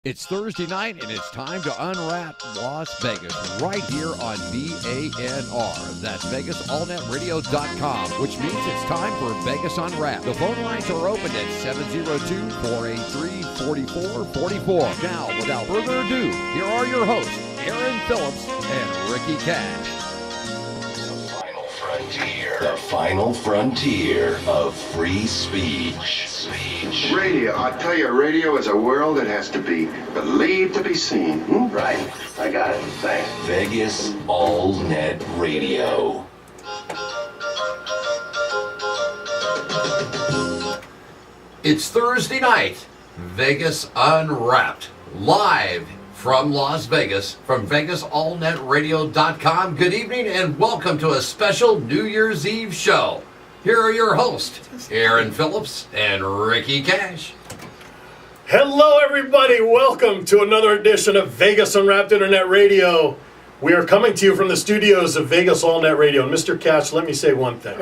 It's Thursday night, and it's time to unwrap Las Vegas right here on VANR. That's VegasAllNetRadio.com, which means it's time for Vegas Unwrapped. The phone lines are open at 702-483-4444. Now, without further ado, here are your hosts, Aaron Phillips and Ricky Cash. The final frontier of free speech. Radio, I tell you, radio is a world that has to be believed to be seen. Right, I got it, thanks. Vegas All Net Radio. It's Thursday night, Vegas Unwrapped, live from Las Vegas, from VegasAllNetRadio.com. Good evening and welcome to a special New Year's Eve show. Here are your hosts, Aaron Phillips and Ricky Cash. Hello, everybody. Welcome to another edition of Vegas Unwrapped Internet Radio. We are coming to you from the studios of Vegas All Net Radio. And Mr. Cash, let me say one thing.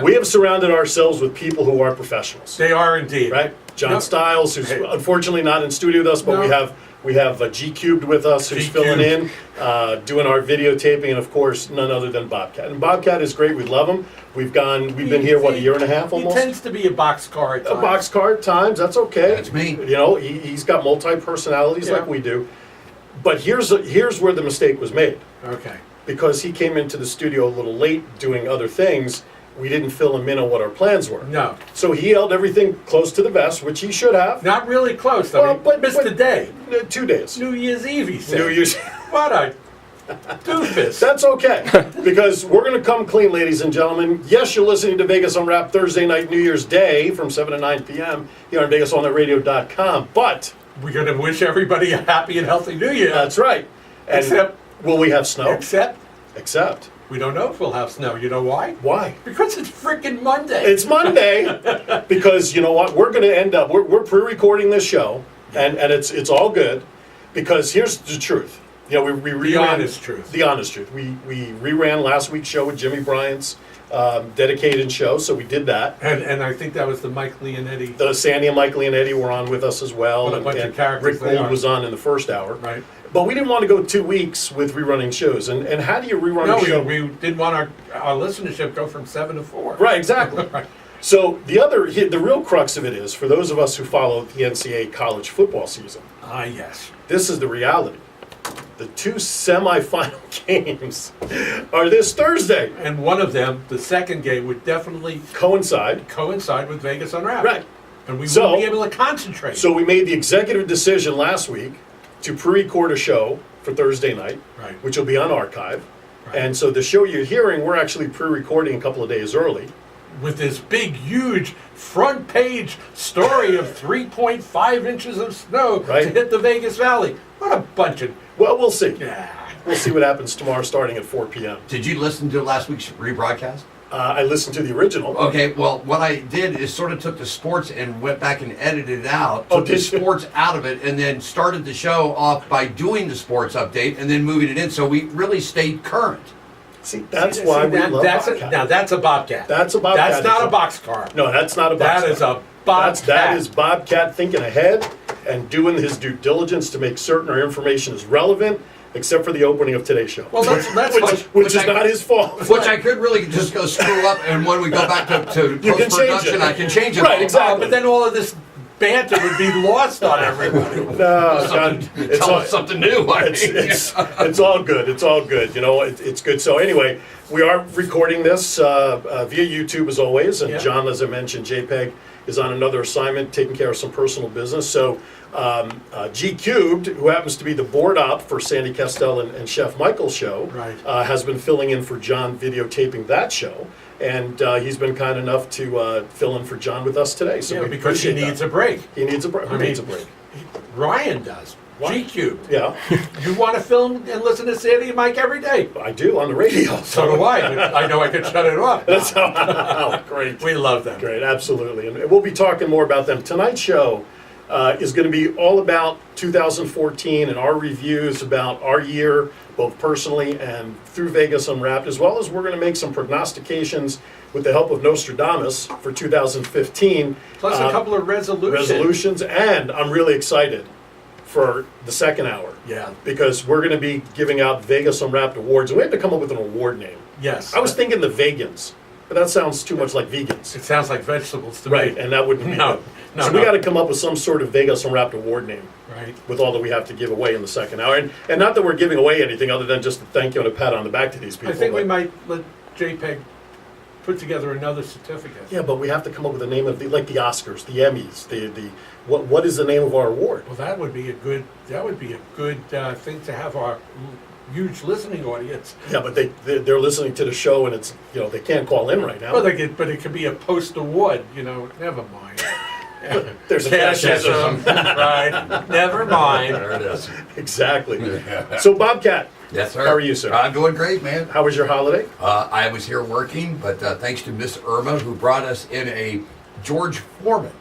We have surrounded ourselves with people who are professionals. They are indeed. Right? John Stiles, who's unfortunately not in studio with us, but we have G Cubed with us, who's filling in, doing our videotaping, and of course, none other than Bobcat. And Bobcat is great. We love him. We've been here, a year and a half almost? He tends to be a boxcar at times. A boxcar at times, that's okay. That's me. You know, he's got multi-personalities like we do. But here's where the mistake was made. Okay. Because he came into the studio a little late doing other things, we didn't fill him in on what our plans were. No. So he held everything close to the vest, which he should have. Not really close, though. Well, But missed the day. 2 days. New Year's Eve, he said. New Year's. What a doofus. That's okay, because we're going to come clean, ladies and gentlemen. Yes, you're listening to Vegas Unwrapped Thursday night, New Year's Day, from 7 to 9 p.m. here on VegasAllNetRadio.com. But we're going to wish everybody a happy and healthy New Year. that's right. And Except- will we have snow? Except Except. we don't know if we'll have snow. You know why? Why? Because it's freaking Monday. It's Monday, because you know what? We're going to end up, we're pre-recording this show, and it's all good, because here's the truth. You know, we reran, The honest truth. The honest truth. We reran last week's show with Jimmy Bryant's dedicated show, so we did that. And I think that was the Mike Leonetti. The Sandy and Mike Leonetti were on with us as well. What a bunch of characters Rick they Gould are. was on in the first hour. Right. But we didn't want to go 2 weeks with rerunning shows. And how do you rerun a show? we didn't want our listenership go from 7 to 4. Right, exactly. Right. So the real crux of it is, for those of us who follow the NCAA college football season, Ah, yes. this is the reality. The 2 semifinal games are this Thursday. And one of them, the second game, would definitely Coincide. with Vegas Unwrapped. Right. And we So- won't be able to concentrate. So we made the executive decision last week to pre-record a show for Thursday night, Right. which will be on archive. Right. And so the show you're hearing, we're actually pre-recording a couple of days early. With this big, huge front page story of 3.5 inches of snow Right. to hit the Vegas Valley. What a bunch of... Well, we'll see. Yeah. We'll see what happens tomorrow starting at 4 p.m. Did you listen to last week's rebroadcast? I listened to the original. Okay, well, what I did is sort of took the sports and went back and edited it out, Oh, took the did you? sports out of it, and then started the show off by doing the sports update and then moving it in, so we really stayed current. See, that's why we love Bobcat. Now, that's a Bobcat. That's a Bobcat. That's not a boxcar. No, that's not a That Bobcat. is a Bobcat. That is Bobcat thinking ahead and doing his due diligence to make certain our information is relevant, except for the opening of today's show. Well, that's which is I- not his fault. Which I could really just go screw up, and when we go back to You can change post-production, it. I can change it. Right, all. exactly. But then all of this banter would be lost on everybody. No, God, Tell us something new. I mean. it's all good. It's all good. You know, it's good. So anyway, we are recording this via YouTube as always. And Yeah. John, as I mentioned, JPEG is on another assignment, taking care of some personal business. So G Cubed, who happens to be the board op for Sandy Castell and Chef Michael's show, Right. has been filling in for John videotaping that show. And he's been kind enough to fill in for John with us today. So Yeah, we because he appreciate needs that. a break. He needs a break. Who I mean, needs a break? Ryan does. What? G-Cubed. Yeah, You want to film and listen to Sandy and Mike every day? I do on the radio. So do I. I know I could shut it off. That's how great. We love them. Great, absolutely. And we'll be talking more about them. Tonight's show is going to be all about 2014 and our reviews about our year, both personally and through Vegas Unwrapped, as well as we're going to make some prognostications with the help of Nostradamus for 2015. Plus a couple of resolutions. Resolutions, and I'm really excited for the second hour. Yeah. Because we're going to be giving out Vegas Unwrapped awards. And we have to come up with an award name. Yes. I was thinking the Vegans, but that sounds too much like vegans. It sounds like vegetables to Right, me. and that wouldn't be No, good. no, So no. we got to come up with some sort of Vegas Unwrapped award name Right. with all that we have to give away in the second hour. And not that we're giving away anything other than just a thank you and a pat on the back to these people. I think we but- might let JPEG put together another certificate. Yeah, but we have to come up with a name of like the Oscars, the Emmys, what is the name of our award? Well, that would be a good thing to have our huge listening audience. Yeah, but they're listening to the show and it's they can't call in right now. Well, but it could be a post award. Never mind. There's a fascism. Right. Never mind. There it is. Exactly. So Bobcat, Yes, sir. How are you, sir? I'm doing great, man. how was your holiday? I was here working, but thanks to Miss Irma, who brought us in a George Foreman.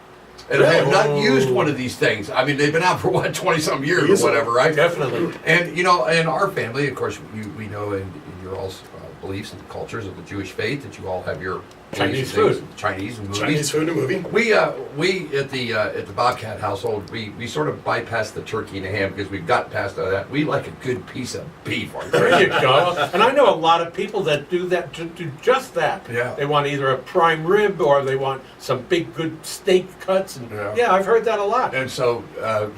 And I have not used one of these things. I mean, they've been out for, 20-some years or Easily. whatever, right? Definitely. And, in our family, of course, we know in your all's beliefs and cultures of the Jewish faith that you all have your Chinese beliefs food. and Chinese and movies. Chinese food and movie. We at the Bobcat household, we sort of bypassed the turkey and the ham because we've got past all that. We like a good piece of beef. There you go. And I know a lot of people that do that, to do just that. Yeah. They want either a prime rib or they want some big, good steak cuts. And Yeah. I've heard that a lot. And so,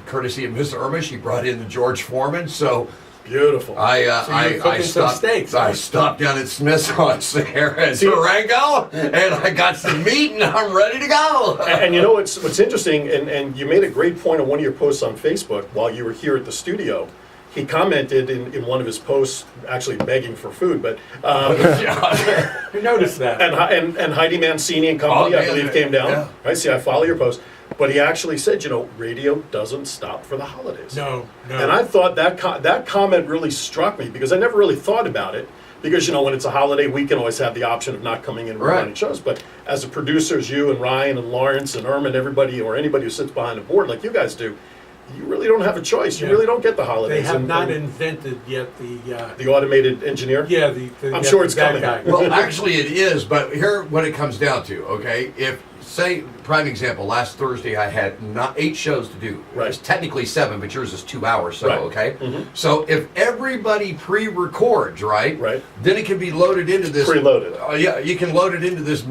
courtesy of Miss Irma, she brought in the George Foreman. So Beautiful. So you're cooking some steaks, huh? I stopped down at Smith's on Sierra and Durango, and I got some meat, and I'm ready to go. And you know what's interesting, and you made a great point on one of your posts on Facebook while you were here at the studio. He commented in one of his posts, actually begging for food, but You noticed that. and Heidi Mancini and company, Oh, I yeah, believe, yeah, came down. yeah. Right? See, I follow your post, but he actually said, radio doesn't stop for the holidays. No. And I thought that comment really struck me because I never really thought about it. Because when it's a holiday, we can always have the option of not coming in and running shows. But as a producers, you and Ryan and Lawrence and Irma and everybody, or anybody who sits behind the board like you guys do, you really don't have a choice. You Yeah. really don't get the holidays. They have And- not and invented yet the automated engineer. Yeah, I'm sure it's that coming. guy. Well, actually, it is, but here what it comes down to, okay? If, say, prime example, last Thursday I had 8 shows to do. Right. It's technically 7, but yours is 2 hours, so, Right. okay? Mhm. So if everybody pre-records, right? Right. Then it can be loaded into this. Preloaded. Yeah, you can load it into this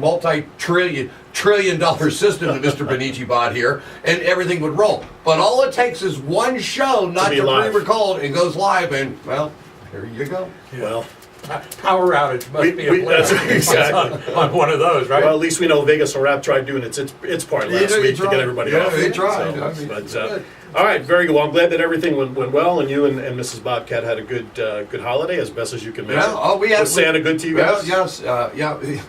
trillion dollar system that Mr. Benici bought here, and everything would roll. But all it takes is one show not be to live. pre-record and goes live, and, well, here you go. Well, Power outage must be a that's blessing exactly. on one of those, right? Well, at least we know Vegas Unwrapped tried doing its part last they week to tried. get everybody Yeah, off. they tried. So, I mean, but, it's good. all right, very good. Well, I'm glad that everything went well, and you and Mrs. Bobcat had a good holiday as best as you can make it. We had Was Santa good to you guys? Well, yes, yeah.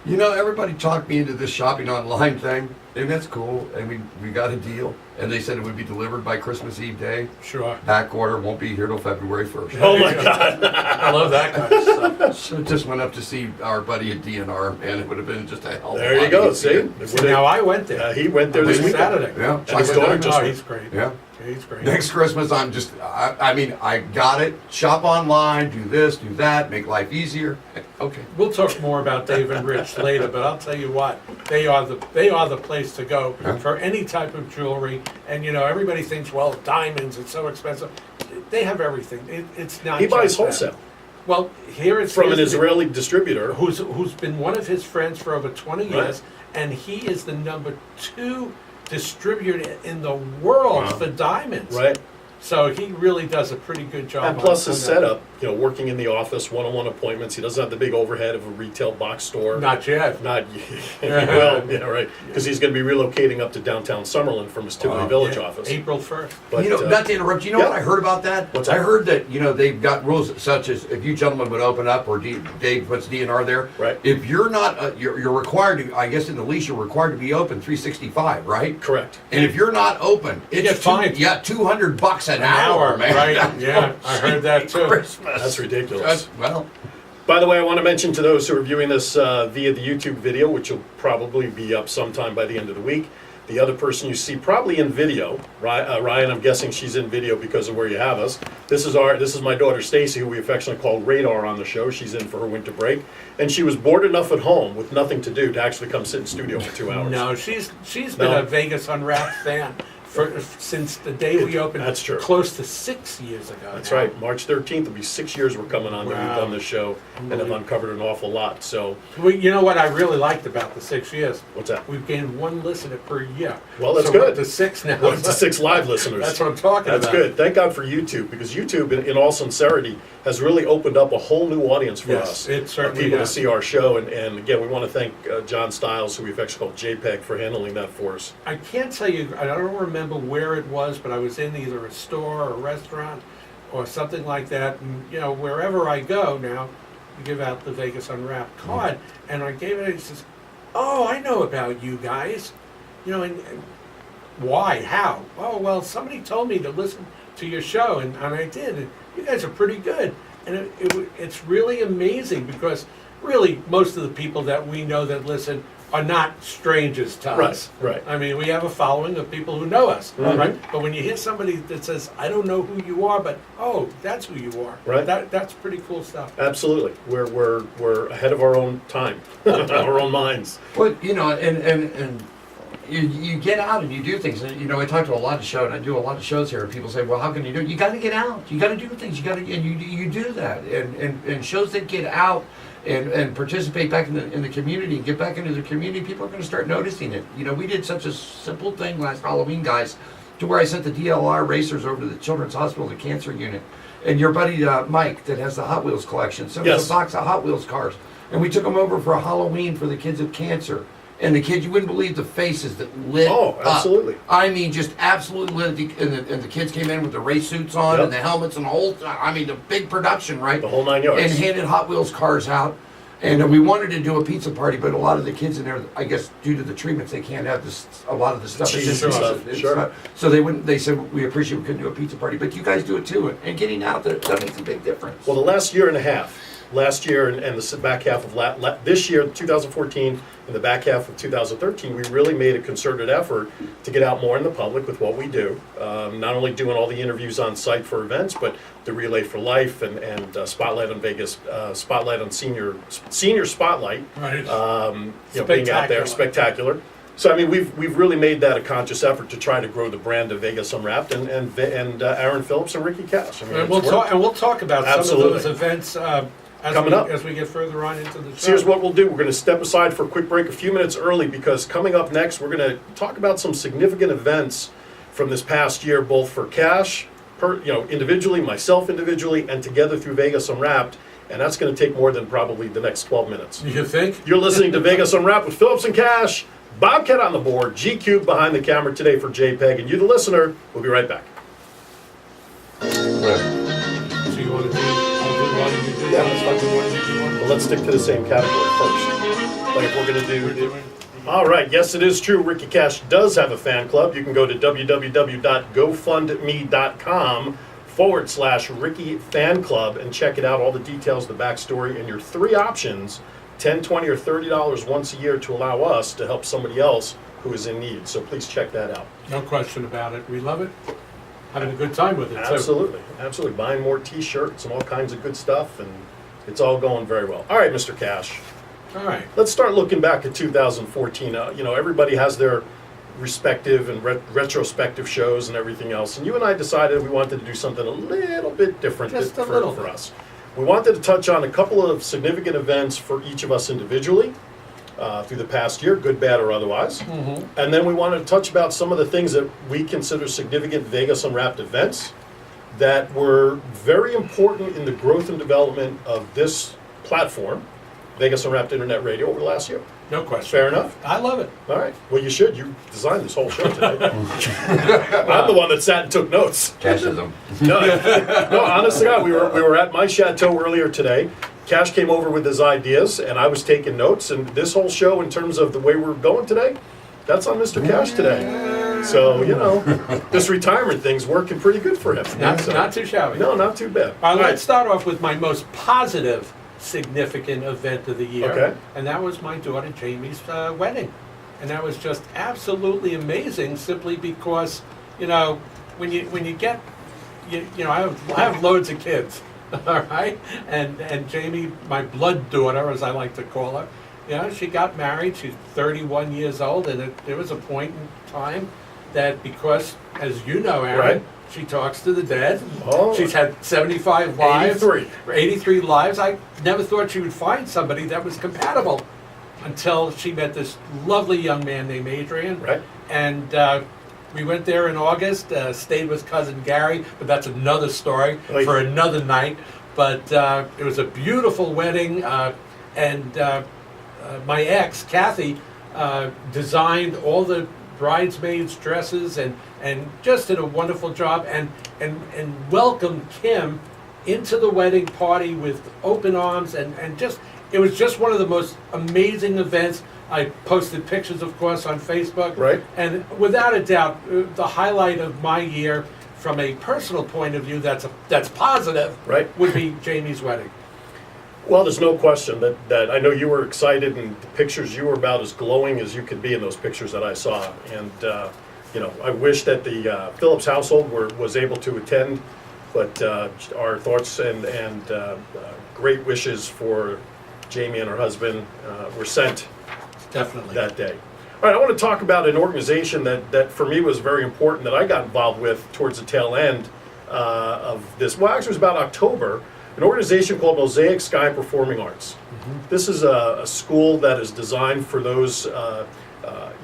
Everybody talked me into this shopping online thing, and that's cool. And we got a deal, and they said it would be delivered by Christmas Eve day. Sure. Back order won't be here till February 1st. Oh my God! I love that kind of stuff. So just went up to see our buddy at DNR, and it would have been just a hell of a There you lot go. easier. See, Now I went there. he went there this This weekend. Saturday. Yeah. And his daughter just Oh, went. he's great. Yeah. He's great. Next Christmas, I got it. Shop online, do this, do that, make life easier. Okay. We'll talk more about Dave and Rich later, but I'll tell you what, they are the place to go Yeah. for any type of jewelry. And everybody thinks, well, diamonds, it's so expensive. They have everything. It's not. He buys just that. wholesale Well, here it's from an here's the- Israeli distributor. who's been one of his friends for over 20 Right. years, and he is the number 2 distributor in the world Wow. for diamonds. Right. So he really does a pretty good job. And plus on his that. setup, working in the office, one-on-one appointments. He doesn't have the big overhead of a retail box store. Not yet. Not well, yeah, right. Because he's going to be relocating up to downtown Summerlin from his Tivoli Village Yeah, office. April 1st. But, Not to interrupt, you know yeah. what I heard about that? What's I that? heard that, they've got rules such as if you gentlemen would open up, or Dave puts DNR there. Right. If you're not, you're required to, I guess in the lease, you're required to be open 365, right? correct. And if you're not open, You it's get fined. $200 an hour, man. right? Yeah, I heard that too. Christmas. That's ridiculous. Well, By the way, I want to mention to those who are viewing this via the YouTube video, which will probably be up sometime by the end of the week. The other person you see probably in video, Ryan, I'm guessing she's in video because of where you have us. This is my daughter Stacy, who we affectionately call Radar on the show. She's in for her winter break, and she was bored enough at home with nothing to do to actually come sit in studio for 2 hours. No, she's been No. a Vegas Unwrapped fan since the day we opened. That's true. Close to 6 years ago. That's now. right. March 13th will be 6 years we're coming on that we've Wow. done this show and have uncovered an awful lot. So, Well, you know what I really liked about the 6 years? what's that? We've gained one listener per year. Well, that's so we're good. up to 6 now. Well, it's the 6 live listeners. That's what I'm talking That's about. good. Thank God for YouTube, because YouTube, in all sincerity, has really opened up a whole new audience for Yes, us. it certainly people has. to see our show. And again, we want to thank John Stiles, who we've actually called JPEG, for handling that for us. I can't tell you, I don't remember where it was, but I was in either a store or a restaurant or something like that. And, you know, wherever I go now, we give out the Vegas Unwrapped card. And I gave it, he says, "Oh, I know about you guys." You know, and why? How? Oh, well, somebody told me to listen to your show, and I did. And you guys are pretty good. And it's really amazing because really most of the people that we know that listen are not strangers to us. Right. I mean, we have a following of people who know us, Mhm. right? But when you hear somebody that says, "I don't know who you are, but oh, that's who you are," Right. That's pretty cool stuff. Absolutely. We're ahead of our own time, our own minds. Well, you know, and you get out and you do things. And, you know, I talk to a lot of shows, and I do a lot of shows here, and people say, "Well, how can you do it?" You got to get out. You got to do things. You got to, and you do that. And shows that get out and participate back in the community, and get back into the community, people are going to start noticing it. You know, we did such a simple thing last Halloween, guys, to where I sent the DLR racers over to the Children's Hospital, the cancer unit, and your buddy Mike that has the Hot Wheels collection sent us Yes. a box of Hot Wheels cars, and we took them over for a Halloween for the kids with cancer. And the kids, you wouldn't believe the faces that lit Oh, absolutely. up. I mean, just absolutely lit. And the kids came in with the race suits on Yep. and the helmets and the whole, I mean, the big production, right? The whole 9 yards. And handed Hot Wheels cars out. And we wanted to do a pizza party, but a lot of the kids in there, I guess, due to the treatments, they can't have this, a lot of the stuff. Cheese It's and just- stuff, it's sure. not- so they said, we appreciate we couldn't do a pizza party, but you guys do it too. And getting out there, that makes a big difference. Well, the last year and a half, last year and the back half of this year, 2014, and the back half of 2013, we really made a concerted effort to get out more in the public with what we do. Not only doing all the interviews on site for events, but the Relay for Life and Spotlight on Vegas, Spotlight on Senior Spotlight. Right. Being out there, Spectacular. spectacular. So I mean, we've really made that a conscious effort to try to grow the brand of Vegas Unwrapped and Aaron Phillips and Ricky Cash. I mean, And it's we'll talk about some Absolutely. of those events Coming up. as we get further on into the show. So here's what we'll do. We're going to step aside for a quick break a few minutes early, because coming up next, we're going to talk about some significant events from this past year, both for Cash, individually, myself individually, and together through Vegas Unwrapped. And that's going to take more than probably the next 12 minutes. You think? You're listening to Vegas Unwrapped with Phillips and Cash. Bobcat on the board, G-Cube behind the camera today for JPEG, and you, the listener. We'll be right back. So you want to do? Yeah, let's Well, let's stick to the same category first. Like if we're going to do... All right, yes, it is true. Ricky Cash does have a fan club. You can go to www.gofundme.com/Ricky Fan Club and check it out, all the details, the backstory, and your 3 options, $10, $20, or $30 once a year to allow us to help somebody else who is in need. So please check that out. No question about it. We love it. Having a good time with it, too. Absolutely. Buying more T-shirts and all kinds of good stuff, and it's all going very well. All right, Mr. Cash. All right. Let's start looking back at 2014. Everybody has their respective and retrospective shows and everything else. And you and I decided we wanted to do something a little bit different Just a for little bit. us. We wanted to touch on a couple of significant events for each of us individually through the past year, good, bad, or otherwise. Mm-hmm. And then we wanted to touch about some of the things that we consider significant Vegas Unwrapped events that were very important in the growth and development of this platform, Vegas Unwrapped Internet Radio, over the last year. No question. Fair enough? I love it. All right. Well, you should. You designed this whole show today. I'm the one that sat and took notes. Cash is them. No, honestly, God, we were at my chateau earlier today. Cash came over with his ideas, and I was taking notes. And this whole show, in terms of the way we're going today, that's on Mr. Cash today. So, this retirement thing's working pretty good for him. Not too shabby. No, not too bad. All right, let's start off with my most positive, significant event of the year. Okay. And that was my daughter Jamie's wedding. And that was just absolutely amazing, simply because, when you get, I have loads of kids, all right? And Jamie, my blood daughter, as I like to call her, she got married. She's 31 years old, and there was a point in time that because, as you know, Aaron, Right. she talks to the dead. Oh. She's had 75 lives. 83. 83 lives. I never thought she would find somebody that was compatible until she met this lovely young man named Adrian. Right. And we went there in August, stayed with cousin Gary, but that's another story Right. for another night. But it was a beautiful wedding, and my ex, Kathy, designed all the bridesmaids' dresses and just did a wonderful job and welcomed Kim into the wedding party with open arms and just, it was just one of the most amazing events. I posted pictures, of course, on Facebook. Right. And without a doubt, the highlight of my year from a personal point of view that's positive Right. would be Jamie's wedding. Well, there's no question that I know you were excited, and the pictures, you were about as glowing as you could be in those pictures that I saw. And, I wish that the Phillips household was able to attend, but our thoughts and great wishes for Jamie and her husband were sent Definitely. that day. All right, I want to talk about an organization that for me was very important that I got involved with towards the tail end of this. Well, actually, it was about October. An organization called Mosaic Sky Performing Arts. This is a school that is designed for those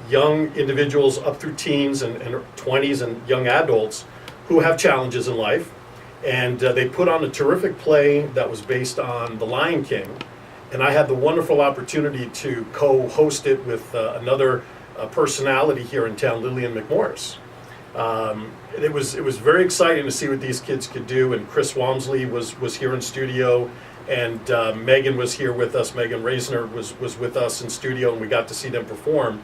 young individuals up through teens and 20s and young adults who have challenges in life. And they put on a terrific play that was based on The Lion King. And I had the wonderful opportunity to co-host it with another personality here in town, Lillian McMorris. It was very exciting to see what these kids could do, and Chris Walmsley was here in studio, and Megan was here with us. Megan Reisner was with us in studio, and we got to see them perform.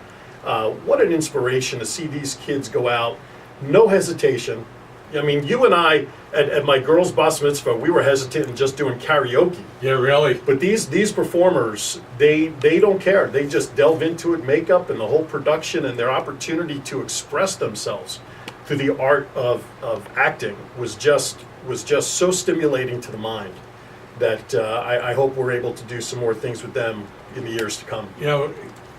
What an inspiration to see these kids go out, no hesitation. I mean, you and I, at my girls' bar mitzvah, we were hesitant in just doing karaoke. Yeah, really. But these performers, they don't care. They just delve into it, makeup and the whole production, and their opportunity to express themselves through the art of acting was just so stimulating to the mind that I hope we're able to do some more things with them in the years to come. You know,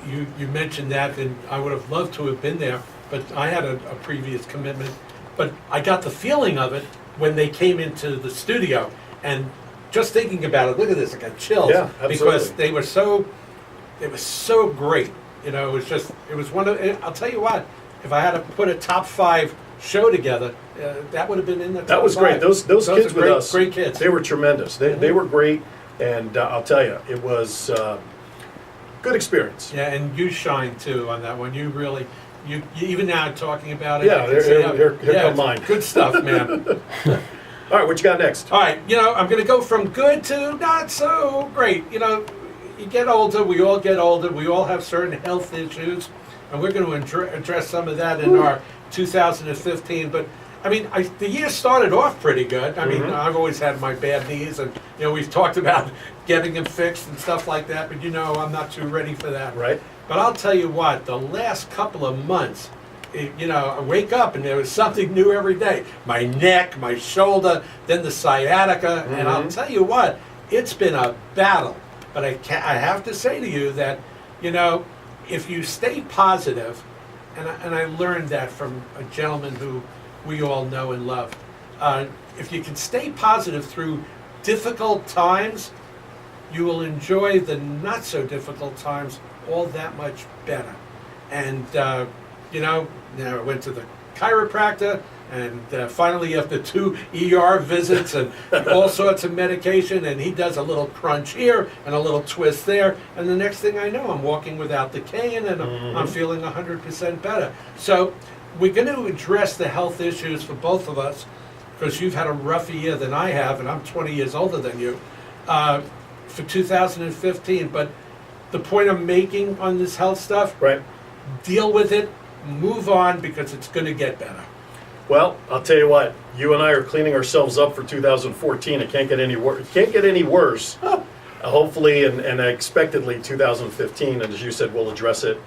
you mentioned that, and I would have loved to have been there, but I had a previous commitment. But I got the feeling of it when they came into the studio, and just thinking about it, look at this, I got chills. Yeah, absolutely. Because they were so great. You know, it was one of, I'll tell you what, if I had to put a top 5 show together, that would have been in the top That was 5. great. Those kids are with great, us, great kids. they were tremendous. They were great, and I'll tell you, it was good experiance. Yeah, and you shine too on that one. You really, you even now talking about it. Yeah, I can see how- here come it's mine. Good stuff, man. All right, what you got next? All right, I'm going to go from good to not so great. You get older, we all get older, we all have certain health issues, and we're going to address some of that in our 2015. But, I mean, the year started off pretty good. I mean, I've always had my bad knees, and, we've talked about getting them fixed and stuff like that, but, I'm not too ready for that. Right. But I'll tell you what, the last couple of months, I wake up and there was something new every day. My neck, my shoulder, then the sciatica, and I'll tell you what, it's been a battle. But I have to say to you that, if you stay positive, and I learned that from a gentleman who we all know and love, if you can stay positive through difficult times, you will enjoy the not so difficult times all that much better. And now I went to the chiropractor, and finally after 2 ER visits and all sorts of medication, and he does a little crunch here and a little twist there, and the next thing I know, I'm walking without the cane, and I'm feeling 100% better. So we're going to address the health issues for both of us, because you've had a rougher year than I have, and I'm 20 years older than you, for 2015. But the point I'm making on this health stuff, Right. deal with it, move on, because it's going to get better. Well, I'll tell you what. You and I are cleaning ourselves up for 2014. It can't get any worse. It can't get any worse. Hopefully and expectedly 2015. And as you said, we'll address it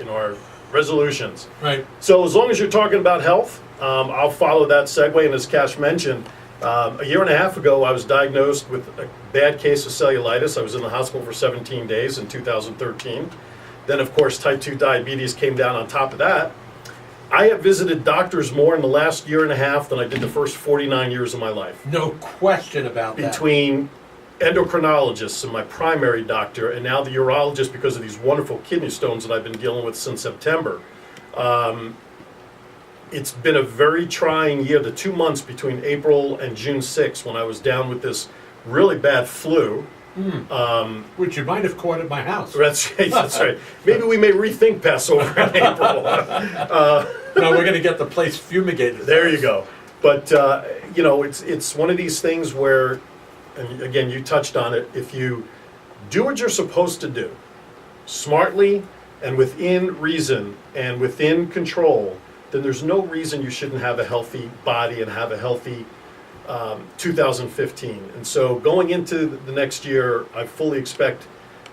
in our resolutions. Right. So as long as you're talking about health, I'll follow that segue. And as Cash mentioned, a year and a half ago, I was diagnosed with a bad case of cellulitis. I was in the hospital for 17 days in 2013. Then, of course, type 2 diabetes came down on top of that. I have visited doctors more in the last year and a half than I did the first 49 years of my life. No question about that. Between endocrinologists and my primary doctor, and now the urologist because of these wonderful kidney stones that I've been dealing with since September. It's been a very trying year. The 2 months between April and June 6th, when I was down with this really bad flu. Which you might have caught at my house. That's right. Maybe we may rethink Passover in April. No, we're going to get the place fumigated. There you go. But it's one of these things where, and again, you touched on it. If you do what you're supposed to do, smartly and within reason and within control, then there's no reason you shouldn't have a healthy body and have a healthy 2015. And so going into the next year, I fully expect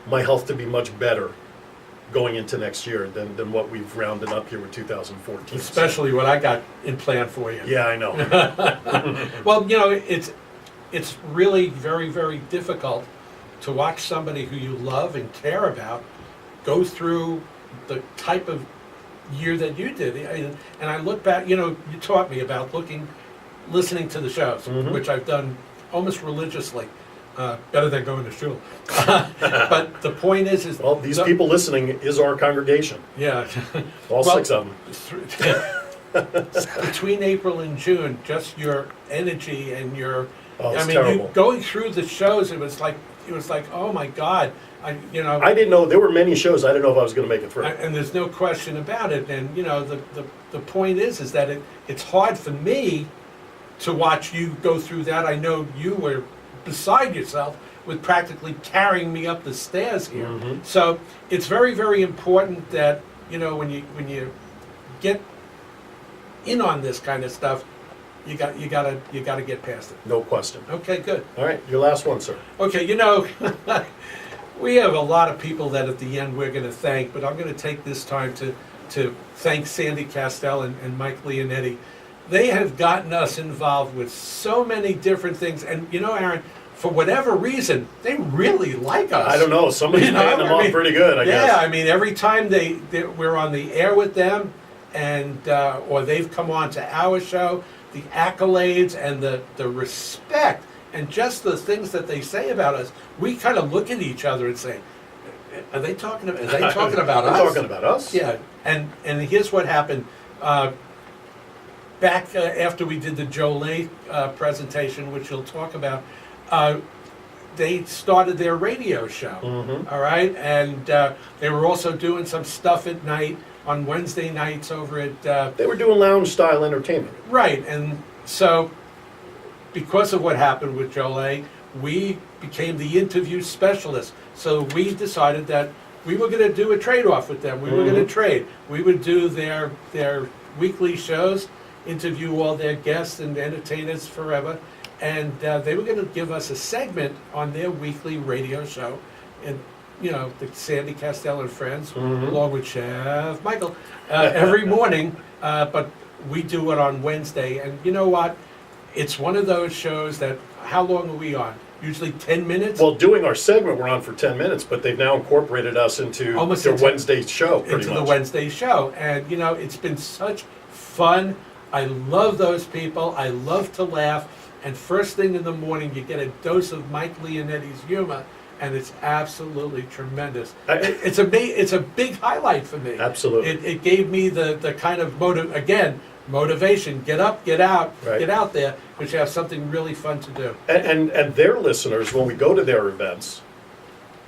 my health to be much better going into next year than what we've rounded up here with 2014. Especially what I got in plan for you. Yeah, I know. Well, it's really very, very difficult to watch somebody who you love and care about go through the type of year that you did. And I look back, you taught me about listening to the shows, which I've done almost religiously, better than going to shul. But the point is well, these people listening is our congregation. Yeah, all 6 of them. Between April and June, just your energy and your, terrible. Going through the shows, it was like, oh my God, I didn't know there were many shows. I didn't know if I was going to make it through. And there's no question about it. And the point is that it's hard for me to watch you go through that. I know you were beside yourself with practically carrying me up the stairs here. So it's very, very important that when you get in on this kind of stuff, you gotta get past it. No question. Okay, good. All right, your last one, sir. Okay, we have a lot of people that at the end we're going to thank, but I'm going to take this time to thank Sandy Castell and Mike Leonetti. They have gotten us involved with so many different things, and Aaron, for whatever reason, they really like us. I don't know. Somebody's paying them off pretty good, I guess. Yeah, I mean, every time we're on the air with them, and or they've come on to our show, the accolades and the respect and just the things that they say about us, we kind of look at each other and say, "Are they talking about us?" They're talking about us. Yeah, and here's what happened. Back after we did the Jolie presentation, which you'll talk about, they started their radio show, all right? And they were also doing some stuff at night on Wednesday nights over at... they were doing lounge-style entertainment. Right, and so because of what happened with Jolie, we became the interview specialist. So we decided that we were going to do a trade-off with them. We were going to trade. We would do their weekly shows, interview all their guests and entertainers forever, and they were going to give us a segment on their weekly radio show, and the Sandy Castell and Friends, along with Chef Michael, every morning. But we do it on Wednesday, and you know what? It's one of those shows that. How long are we on? Usually 10 minutes. Well, doing our segment, we're on for 10 minutes, but they've now incorporated us into their Wednesday show. The Wednesday show, and it's been such fun. I love those people. I love to laugh. And first thing in the morning, you get a dose of Mike Leonetti's humor, and it's absolutely tremendous. It's a big highlight for me. Absolutely. It gave me the kind of motivation. Get up, get out, get out there, because you have something really fun to do. And their listeners, when we go to their events,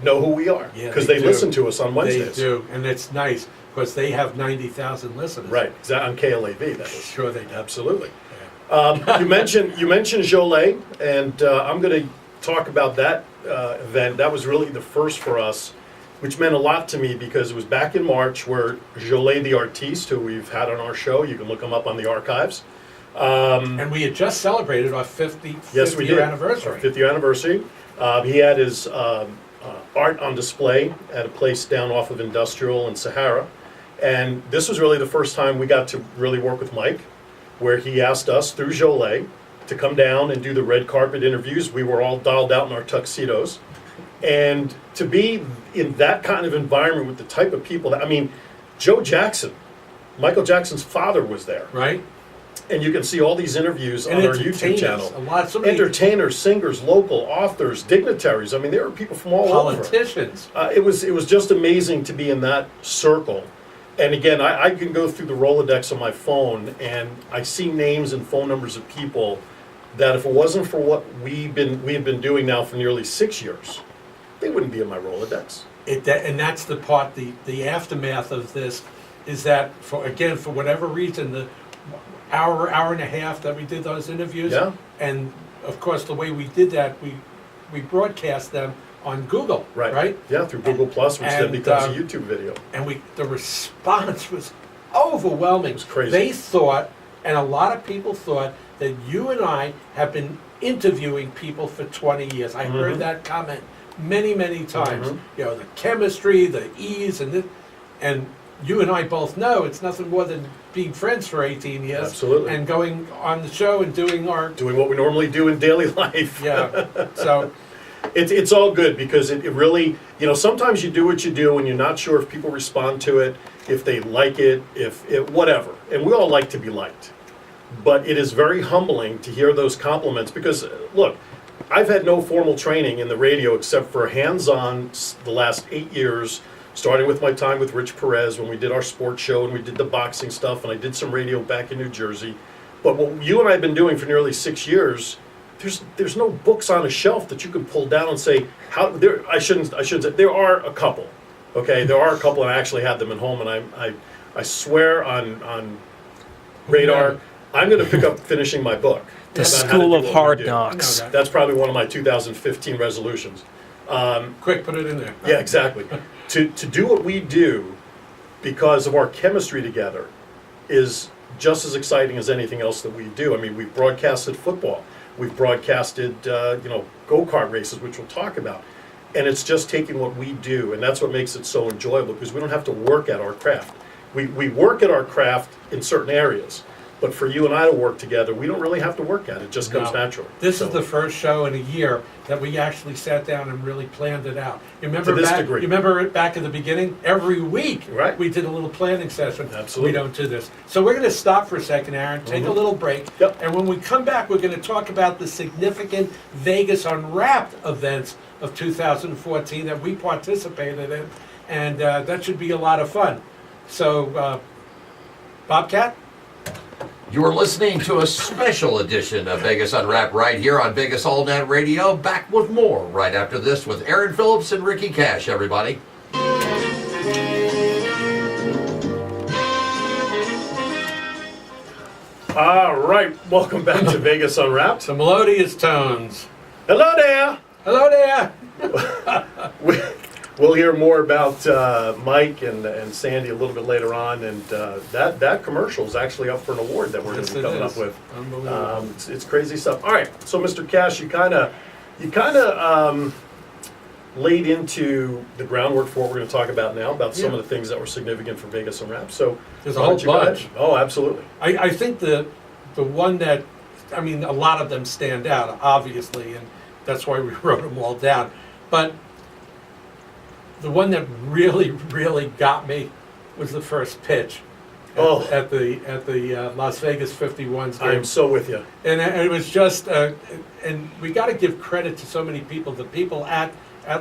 know who we are because they listen to us on Wednesdays. They do, and it's nice. Because they have 90,000 listeners. Right, on KLAV, that is. Sure they do. Absolutely. Yeah. You mentioned Jolie, and I'm going to talk about that event. That was really the first for us, which meant a lot to me because it was back in March where Jolie the artiste, who we've had on our show, you can look him up on the archives. And we had just celebrated our 50th year anniversary. Our 50th year anniversary. He had his art on display at a place down off of Industrial in Sahara. And this was really the first time we got to really work with Mike, where he asked us through Jolie to come down and do the red carpet interviews. We were all dolled out in our tuxedos. And to be in that kind of environment with the type of people Joe Jackson Michael Jackson's father was there. Right? And you can see all these interviews And on our YouTube entertainers, channel. a lot, so many Entertainers, singers, local authors, dignitaries. I mean, there are people from all over. politicians. It was just amazing to be in that circle. And again, I can go through the Rolodex on my phone, and I see names and phone numbers of people that if it wasn't for what we have been doing now for nearly 6 years, they wouldn't be in my Rolodex. And that's the part, the aftermath of this is that, for whatever reason, the hour and a half that we did those interviews, Yeah. and of course the way we did that, we broadcast them on Google, right? Yeah, through Google Plus, which then And, becomes a YouTube video. And the response was overwhelming. It was crazy. They thought, and a lot of people thought, that you and I have been interviewing people for 20 years. I heard that comment many, many times. You know, the chemistry, the ease, and you and I both know it's nothing more than being friends for 18 years. Absolutely. And going on the show and doing Doing what we normally do in daily life. yeah. So It's all good because it really, sometimes you do what you do and you're not sure if people respond to it, if they like it, whatever. And we all like to be liked. But it is very humbling to hear those compliments because, look, I've had no formal training in the radio except for hands-on the last 8 years, starting with my time with Rich Perez when we did our sports show and we did the boxing stuff and I did some radio back in New Jersey. But what you and I have been doing for nearly 6 years, there's no books on a shelf that you can pull down and say I shouldn't say there are a couple. Okay, there are a couple and I actually have them at home and I swear on radar I'm going to pick up finishing my book. The about how to School do of what we Hard do. Knocks. That's probably one of my 2015 resolutions. quick, put it in there. Yeah, exactly. To do what we do because of our chemistry together is just as exciting as anything else that we do. I mean, we've broadcasted football. We've broadcasted, go-kart races, which we'll talk about. And it's just taking what we do, and that's what makes it so enjoyable because we don't have to work at our craft. We work at our craft in certain areas. But for you and I to work together, we don't really have to work at it. It just comes No. naturally. This is the first show in a year that we actually sat down and really planned it out. You remember To this back, degree. You remember it back in the beginning? Every week Right. we did a little planning session. Absolutely. We don't do this. So we're going to stop for a second, Aaron, take a little break. Yep. And when we come back, we're going to talk about the significant Vegas Unwrapped events of 2014 that we participated in. And that should be a lot of fun. So, Bobcat? You are listening to a special edition of Vegas Unwrapped right here on Vegas All Net Radio. Back with more right after this with Aaron Phillips and Ricky Cash, everybody. All right, welcome back to Vegas Unwrapped. The melodious tones. Hello there. Hello there. We'll hear more about Mike and Sandy a little bit later on, and that commercial is actually up for an award that we're going Yes, to be it coming is. up with. Unbelievable. It's crazy stuff. All right, so Mr. Cash, you kind of laid into the groundwork for what we're going to talk about now, about some Yeah. of the things that were significant for Vegas Unwrapped. So There's a why whole don't you go ahead? bunch. Oh, absolutely. I think the one that, I mean, a lot of them stand out, obviously, and that's why we wrote them all down. But the one that really, really got me was the first pitch at the Las Vegas 51s game. I am so with you. And it was just, and we got to give credit to so many people. The people at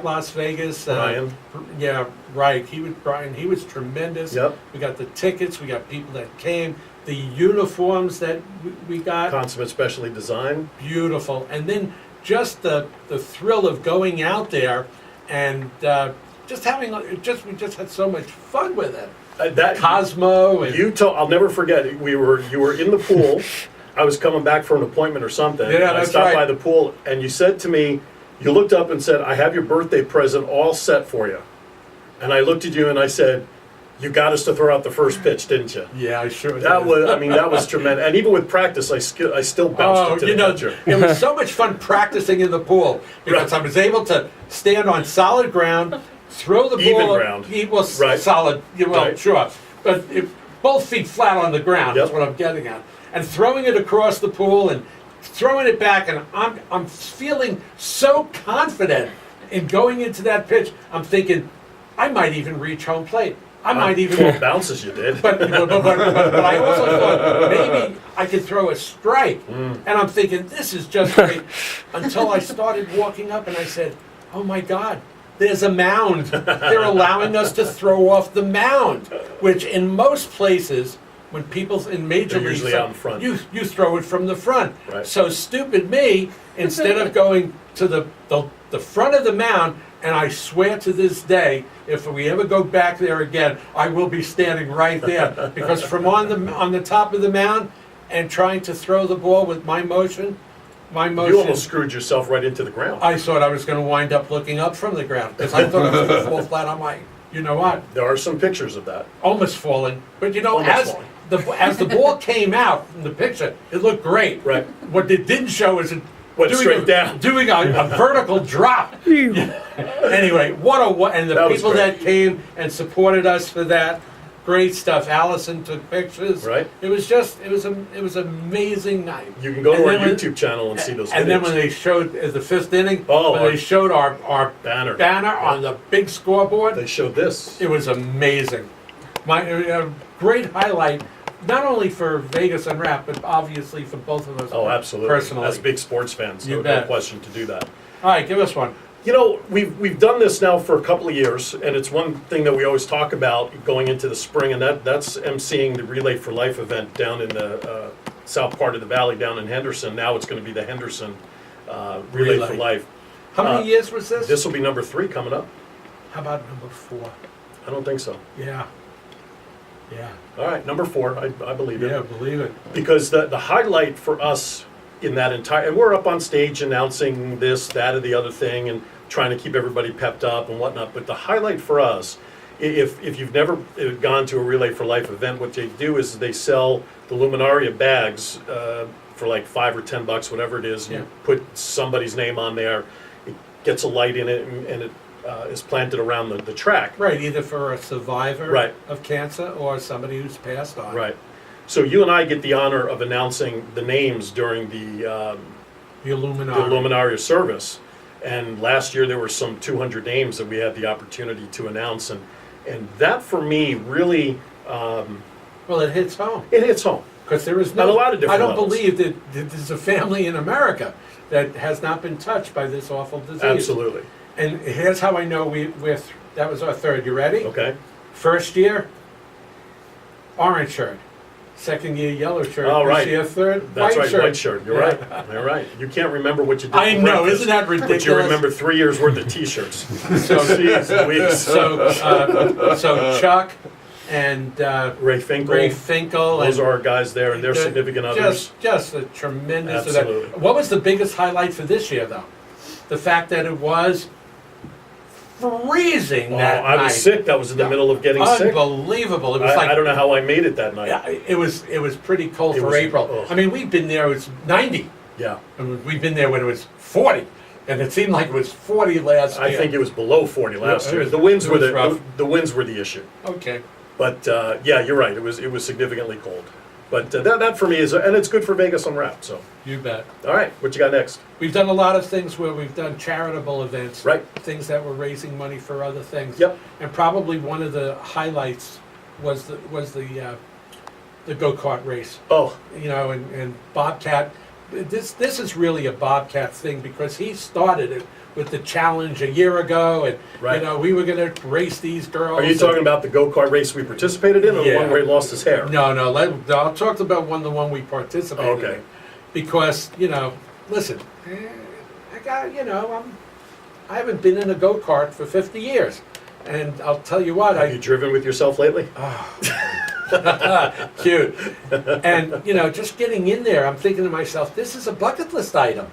Las Vegas. Brian. Yeah, right. Brian. He was tremendous. Yep. We got the tickets. We got people that came. The uniforms that we got. Consummate specially designed. Beautiful. And then just the thrill of going out there and just having we just had so much fun with it. That Cosmo and I'll never forget. You were in the pool. I was coming back for an appointment or something. Yeah, and I that's stopped right. by the pool, and you said to me, you looked up and said, "I have your birthday present all set for you." And I looked at you and I said, "You got us to throw out the first pitch, didn't you?" yeah, I sure That did. was, that was tremendous. And even with practice, I still bounced into the pitcher. it was so much fun practicing in the pool because Right. I was able to stand on solid ground, throw the Even ball. ground. Well, solid. Well, Right. sure, but both feet flat on the ground. Yep. That's what I'm getting at. And throwing it across the pool and throwing it back, and I'm feeling so confident in going into that pitch. I'm thinking I might even reach home plate. I might even 12 bounces you did. But I also thought maybe I could throw a strike. And I'm thinking, this is just great. Until I started walking up and I said, oh my God, there's a mound. They're allowing us to throw off the mound, which in most places, when people in major They're leagues, usually out in front. you throw it from the front. Right. So stupid me, instead of going to the front of the mound, and I swear to this day, if we ever go back there again, I will be standing right there. Because from on the top of the mound and trying to throw the ball with my motion, You almost screwed yourself right into the ground. I thought I was going to wind up looking up from the ground. Because I thought I was going to fall flat on my, you know what, There are some pictures of that. almost falling. But you know, Almost falling. as the ball came out from the picture, it looked great. Right. What it didn't show is it Went straight down. doing a vertical drop. Anyway, and the That was people great. that came and supported us for that, great stuff. Allison took pictures. Right. It was an amazing night. You can go And to our then when- YouTube channel and see those videos. And then when they showed the fifth inning, Oh, when our they showed our banner. on the big scoreboard, They showed this. it was amazing. Great highlight, not only for Vegas Unwrapped, but obviously for both of us. Oh, absolutely. Personally. As big sports fans, You no bet. question to do that. All right, give us one. You know, we've done this now for a couple of years, and it's one thing that we always talk about going into the spring, and that's emceeing the Relay for Life event down in the south part of the valley, down in Henderson. Now it's going to be the Henderson Relay for Relay. Life. How many years was this? This will be number 3 coming up. How about number 4? I don't think so. Yeah. Yeah. All right, number 4, I believe it. Yeah, believe it. Because the highlight for us in that entire, and we're up on stage announcing this, that, or the other thing, and trying to keep everybody pepped up and whatnot. But the highlight for us, if you've never gone to a Relay for Life event, what they do is they sell the Luminaria bags for like $5 or $10, whatever it is. Yeah. You put somebody's name on there, it gets a light in it, and it is planted around the track. Right, either for a survivor Right. of cancer or somebody who's passed on. Right. So you and I get the honor of announcing the names during the The Illuminati. Luminaria service. And last year there were some 200 names that we had the opportunity to announce, and that for me really Well, it hits home. it hits home. Because there is On a lot of different I don't levels. believe that there's a family in America that has not been touched by this awful disease. Absolutely. And here's how I know that was our third. You ready? Okay. First year, orange shirt. Second year, yellow shirt. Oh, right. This year, third, That's white right, shirt. white shirt. You're Yeah. right. You're right. You can't remember what you did. I for know, breakfast, isn't that But you ridiculous? remember 3 years worth of T-shirts. So, Jeez Louise. so Chuck and Ray Finkel. Ray Finkel. Those and are our guys there, and their significant others. Just a tremendous Absolutely. event. What was the biggest highlight for this year, though? The fact that it was freezing Oh, that I night. was sick. That was in the middle of getting sick. Unbelievable. It was like I don't know how I made it that night. yeah, it was pretty cold It for was- April. ugh. I mean, we've been there. It was 90. Yeah. And we've been there when it was 40, and it seemed like it was 40 last year. I think it was below 40 last Yeah, it year. was- The winds it were was rough. the winds were the issue. Okay. But yeah, you're right. It was significantly cold. But that for me is, and it's good for Vegas Unwrapped. So, You bet. all right, what you got next? We've done a lot of things where we've done charitable events. Right. Things that were raising money for other things. Yep. And probably one of the highlights was the go-kart race. Oh, You know, and Bobcat. This is really a Bobcat thing because he started it with the challenge a year ago, and Right. you know we were going to race these girls. are you talking about the go-kart race we participated in, or the Yeah. one where he lost his hair? No, I'll talk about the one we participated Okay. in. Because, you know, listen, I got, you know, I haven't been in a go-kart for 50 years. And I'll tell you what, Have you driven with yourself lately? cute. And, you know, just getting in there, I'm thinking to myself, this is a bucket list item.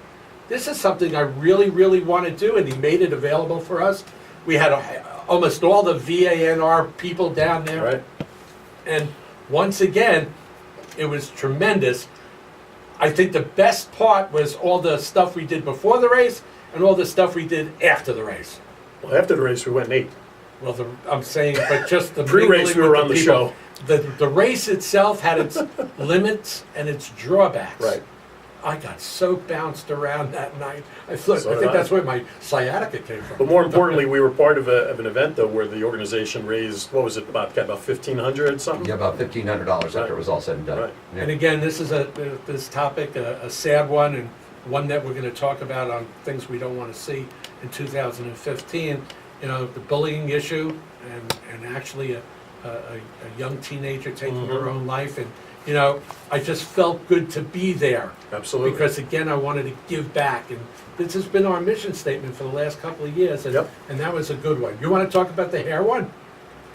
This is something I really, really want to do, and he made it available for us. We had almost all the VANR people down there. Right. And once again, it was tremendous. I think the best part was all the stuff we did before the race and all the stuff we did after the race. Well, after the race, we went and ate. Well, I'm saying, but just the Pre-race, mingling we were with on the people. show. The race itself had its limits and its drawbacks. Right. I got so bounced around that night. I think did that's where my sciatica came from. But more importantly, we were part of an event though where the organization raised, what was it, about $1,500 something? Yeah, about $1,500 after Right. it was all said and done. Right. Yeah. And again, this is this topic, a sad one, and one that we're going to talk about on things we don't want to see in 2015. You know, the bullying issue, and actually a young teenager taking her own life, and you know, I just felt good to be there. Absolutely. Because again, I wanted to give back, and this has been our mission statement for the last couple of years, and, Yep. and that was a good one. You want to talk about the hair one?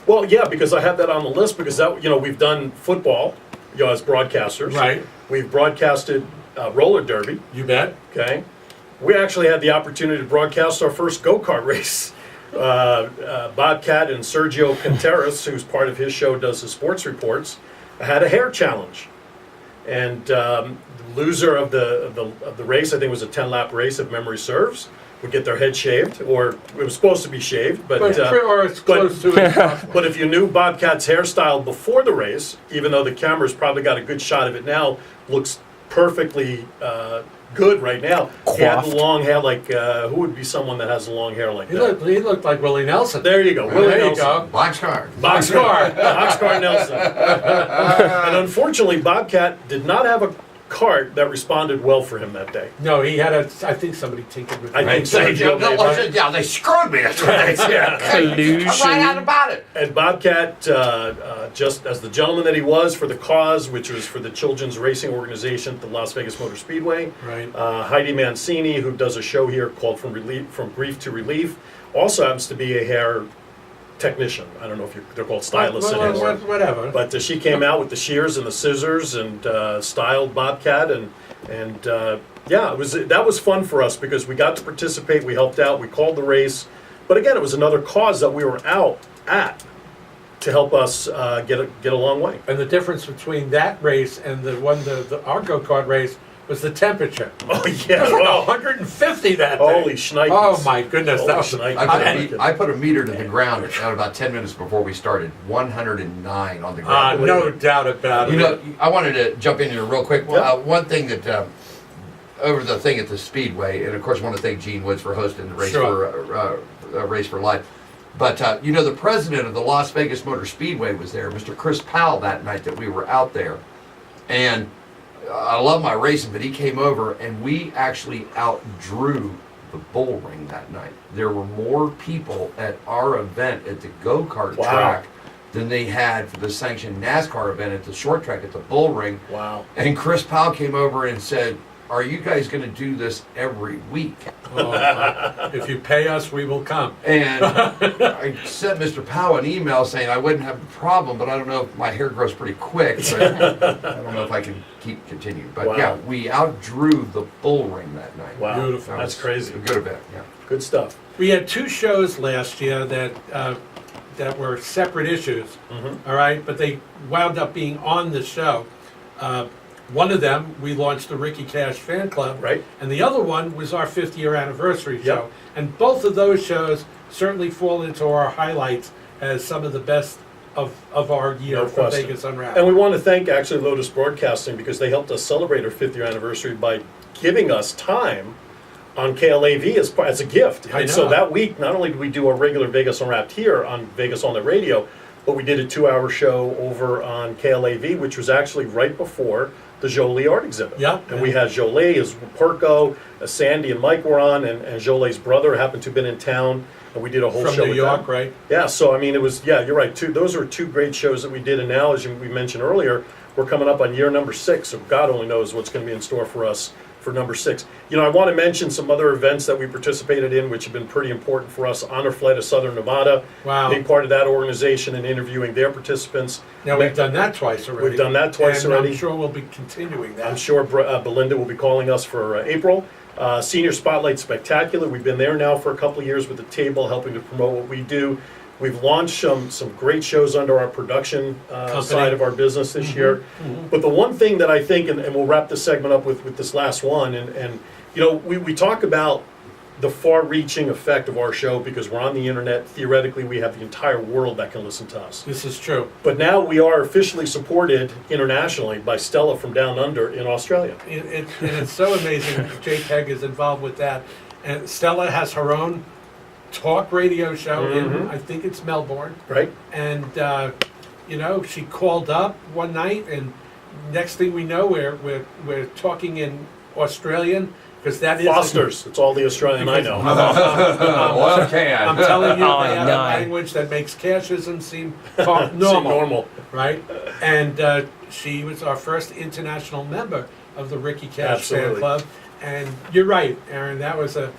Well, yeah, because I have that on the list because that, you know, we've done football, you know, as broadcasters. Right. We've broadcasted roller derby. You bet. Okay. We actually had the opportunity to broadcast our first go-kart race. Bobcat and Sergio Contreras, who's part of his show, does the sports reports, had a hair challenge. And the loser of the race, I think it was a 10-lap race if memory serves, would get their head shaved, or it was supposed to be shaved, but or as close to it as possible. but if you knew Bobcat's hairstyle before the race, even though the camera's probably got a good shot of it now, looks perfectly good right now. He had the long hair, like who would be someone that has long hair like that? He looked like Willie Nelson. There you go, Willie There you Nelson. go. Boxcar. Boxcar Nelson. And unfortunately, Bobcat did not have a cart that responded well for him that day. No, he had I think somebody tinkered with I it. think Sergio may have- Yeah, they screwed me. That's right. Yeah. I'm right out about it. And Bobcat, just as the gentleman that he was for the cause, which was for the children's racing organization at the Las Vegas Motor Speedway, Right. Heidi Mancini, who does a show here called From Grief to Relief, also happens to be a hair technician. I don't know if they're called stylists anymore. Whatever. But she came out with the shears and the scissors and styled Bobcat, and yeah, that was fun for us because we got to participate, we helped out, we called the race, but again, it was another cause that we were out at to help us get a long way. And the difference between that race and the our go-kart race was the temperature. Oh It yeah, was like well, 150 that day. holy shnikes. Oh my goodness, Holy that was shnikes. I put a meter to the ground at about 10 minutes before we started. 109 on the ground. no doubt about it. You know, I wanted to jump in here real quick. Yeah. One thing that over the thing at the Speedway, and of course, want to thank Gene Woods for hosting the race Sure. for Race for Life. But you know, the president of the Las Vegas Motor Speedway was there, Mr. Chris Powell, that night that we were out there, and I love my racing, but he came over and we actually outdrew the bull ring that night. There were more people at our event at the go-kart Wow. track than they had for the sanctioned NASCAR event at the short track at the bull ring. Wow. And Chris Powell came over and said, "Are you guys going to do this every week?" If you pay us, we will come. And I sent Mr. Powell an email saying I wouldn't have a problem, but I don't know if my hair grows pretty quick. But I don't know if I can continue. But Wow. yeah, we outdrew the bull ring that night. Wow. Beautiful. That That's was crazy. A good event, yeah. Good stuff. We had two shows last year that were separate issues, all right, but they wound up being on the show. One of them, we launched the Ricky Cash Fan Club, Right. and the other one was our 50-year anniversary show. Yep. And both of those shows certainly fall into our highlights as some of the best of our year No for question. Vegas Unwrapped. And we want to thank actually Lotus Broadcasting because they helped us celebrate our 50th year anniversary by giving us time on KLAV as a gift. I And so know. that week, not only did we do our regular Vegas Unwrapped here on Vegas on the radio, but we did a 2-hour show over on KLAV, which was actually right before the Jolie art exhibit. Yeah. And we had Jolie, as Perko, Sandy and Mike were on, and Jolie's brother happened to have been in town, and we did a whole From show New with York, them. right? Yeah, so I mean, it was, yeah, you're right, those were two great shows that we did, and now, as we mentioned earlier, we're coming up on year number 6, so God only knows what's going to be in store for us for number 6. You know, I want to mention some other events that we participated in, which have been pretty important for us. Honor Flight of Southern Nevada, Wow. being part of that organization and interviewing their participants. Now, we've done that twice already. We've done that twice and already. I'm sure we'll be continuing that. I'm sure Belinda will be calling us for April. Senior Spotlight Spectacular, we've been there now for a couple of years with the table, helping to promote what we do. We've launched some great shows under our production side of our business this year. But the one thing that I think, and we'll wrap this segment up with this last one, and you know, we talk about the far-reaching effect of our show because we're on the internet. Theoretically, we have the entire world that can listen to us. This is true. But now we are officially supported internationally by Stella from Down Under in Australia. And it's so amazing. JPEG is involved with that. And Stella has her own talk radio show in, I think it's Melbourne. Right? And, she called up one night, and next thing we know, we're talking in Australian, because that is... Foster's. It's all the Australian I know. Oil can. I'm telling you, Oh, they have no. a language that makes cashism seem Seem normal. Right? And she was our first international member of the Ricky Cash Absolutely. fan club. And you're right, Aaron, that was a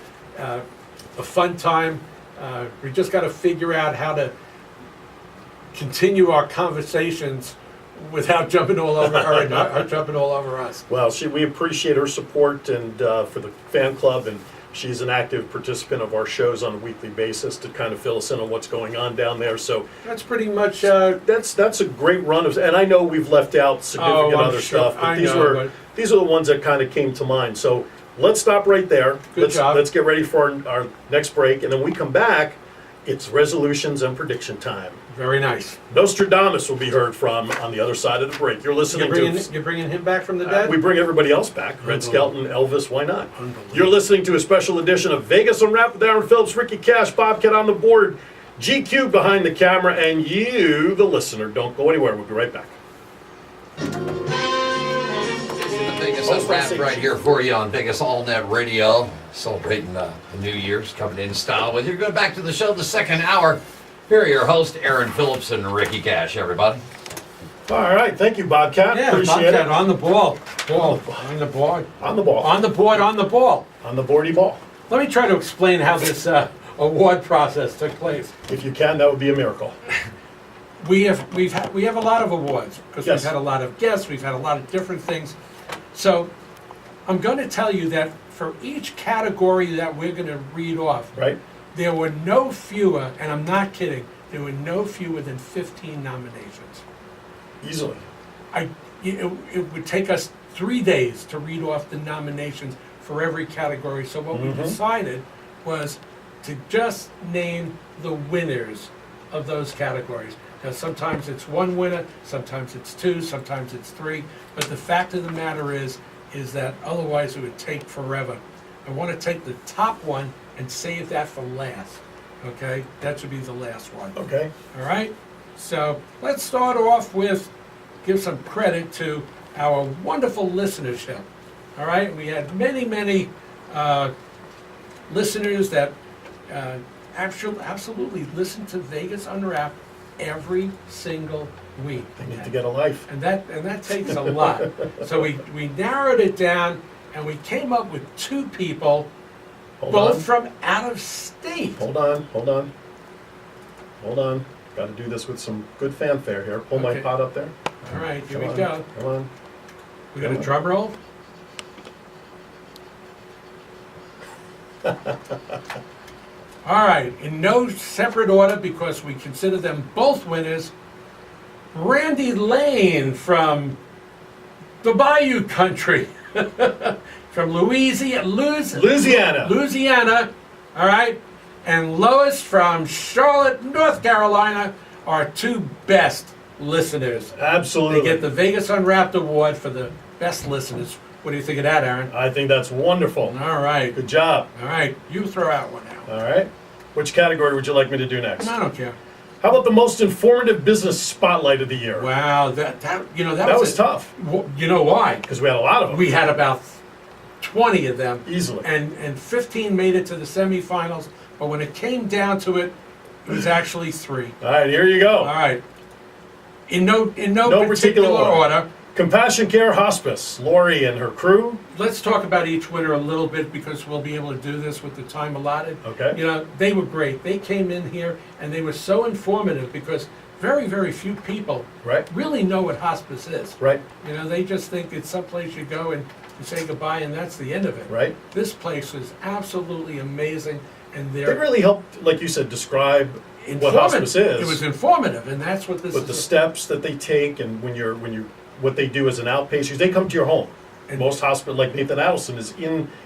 fun time. We just got to figure out how to continue our conversations without jumping all over her and her jumping all over us. Well, we appreciate her support and for the fan club, and she's an active participant of our shows on a weekly basis to kind of fill us in on what's going on down there. So That's pretty much... that's a great run of, and I know we've left out significant I'm other sure. stuff, but I these know, were but- these are the ones that kind of came to mind. So let's stop right there. Good job. Let's get ready for our next break, and then we come back. It's resolutions and prediction time. Very nice. Nostradamus will be heard from on the other side of the break. You're listening You're bringing him back from the dead? we bring everybody else back. Red Skelton, Elvis, why not? Unbelievable. You're listening to a special edition of Vegas Unwrapped with Aaron Phillips, Ricky Cash, Bobcat on the board, GQ behind the camera, and you, the listener. Don't go anywhere. We'll be right back. Vegas Unwrapped right here for you on Vegas All Net Radio, celebrating the New Year's, coming in style with you. Going back to the show, the second hour. Here are your hosts, Aaron Phillips and Ricky Cash, everybody. All right. Thank you, Bobcat. Yeah, Appreciate Bobcat it. on the ball. On the board. On the ball. On the board, on the ball. On the boardy ball. Let me try to explain how this award process took place. If you can, that would be a miracle. We have a lot of awards because Yes. we've had a lot of guests, we've had a lot of different things. So I'm going to tell you that for each category that we're going to read off, Right? there were no fewer, and I'm not kidding, there were no fewer than 15 nominations. Easily. It would take us 3 days to read off the nominations for every category. So what we decided was to just name the winners of those categories. Now, sometimes it's one winner, sometimes it's two, sometimes it's three, but the fact of the matter is that otherwise it would take forever. I want to take the top one and save that for last, okay? That should be the last one. Okay. All right, so let's start off with, give some credit to our wonderful listenership. All right, we had many listeners that absolutely listen to Vegas Unwrapped every single week. They need to get a life. And that takes a lot. So we narrowed it down, and we came up with two people, Hold both on. from out of state. Hold on. Got to do this with some good fanfare here. Pull my Okay. pot up there. All right, here Come we on. go. Come on. We got a drum roll. All right, in no separate order because we consider them both winners. Randy Lane from the Bayou Country, from Louisiana, all right, and Lois from Charlotte, North Carolina, are two best listeners. Absolutely. They get the Vegas Unwrapped Award for the best listeners. What do you think of that, Aaron? I think that's wonderful. All right. Good job. All right. You throw out one now. All right. Which category would you like me to do next? I don't care. How about the most informative business spotlight of the year? Wow. That That was tough You know why? because we had a lot of them. We had about 20 of them. Easily. And 15 made it to the semifinals. But when it came down to it, it was actually 3. All right, here you go. All right. In no No particular order. Compassion Care Hospice, Lori and her crew. Let's talk about each winner a little bit because we'll be able to do this with the time allotted. Okay. You know, they were great. They came in here and they were so informative because very, very few people Right. really know what hospice is. Right. You know, they just think it's someplace you go and you say goodbye and that's the end of it. Right. This place is absolutely amazing and They they're really helped, like you said, describe what hospice is. It was informative and that's what this but is. the steps that they take and when you're what they do as an outpatient, they come to your home. And- Most hospital, like Nathan Adelson, is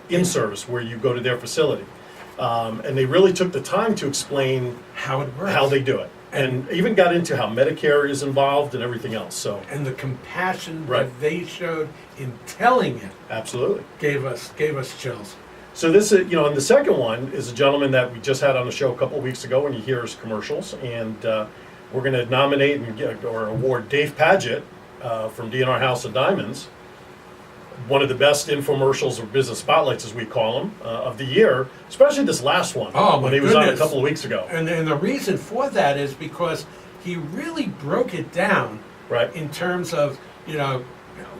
in service where you go to their facility. And they really took the time to explain How it works. how they do it. And even got into how Medicare is involved and everything else. So, And the compassion Right. that they showed in telling it absolutely. gave us chills. So this is, and the second one is a gentleman that we just had on the show a couple of weeks ago, and you hear his commercials. And we're going to nominate or award Dave Paget from DNR House of Diamonds, one of the best infomercials or business spotlights, as we call them, of the year, especially this last one. Oh, my when he was on a goodness. couple of weeks ago. And the reason for that is because he really broke it down Right. in terms of,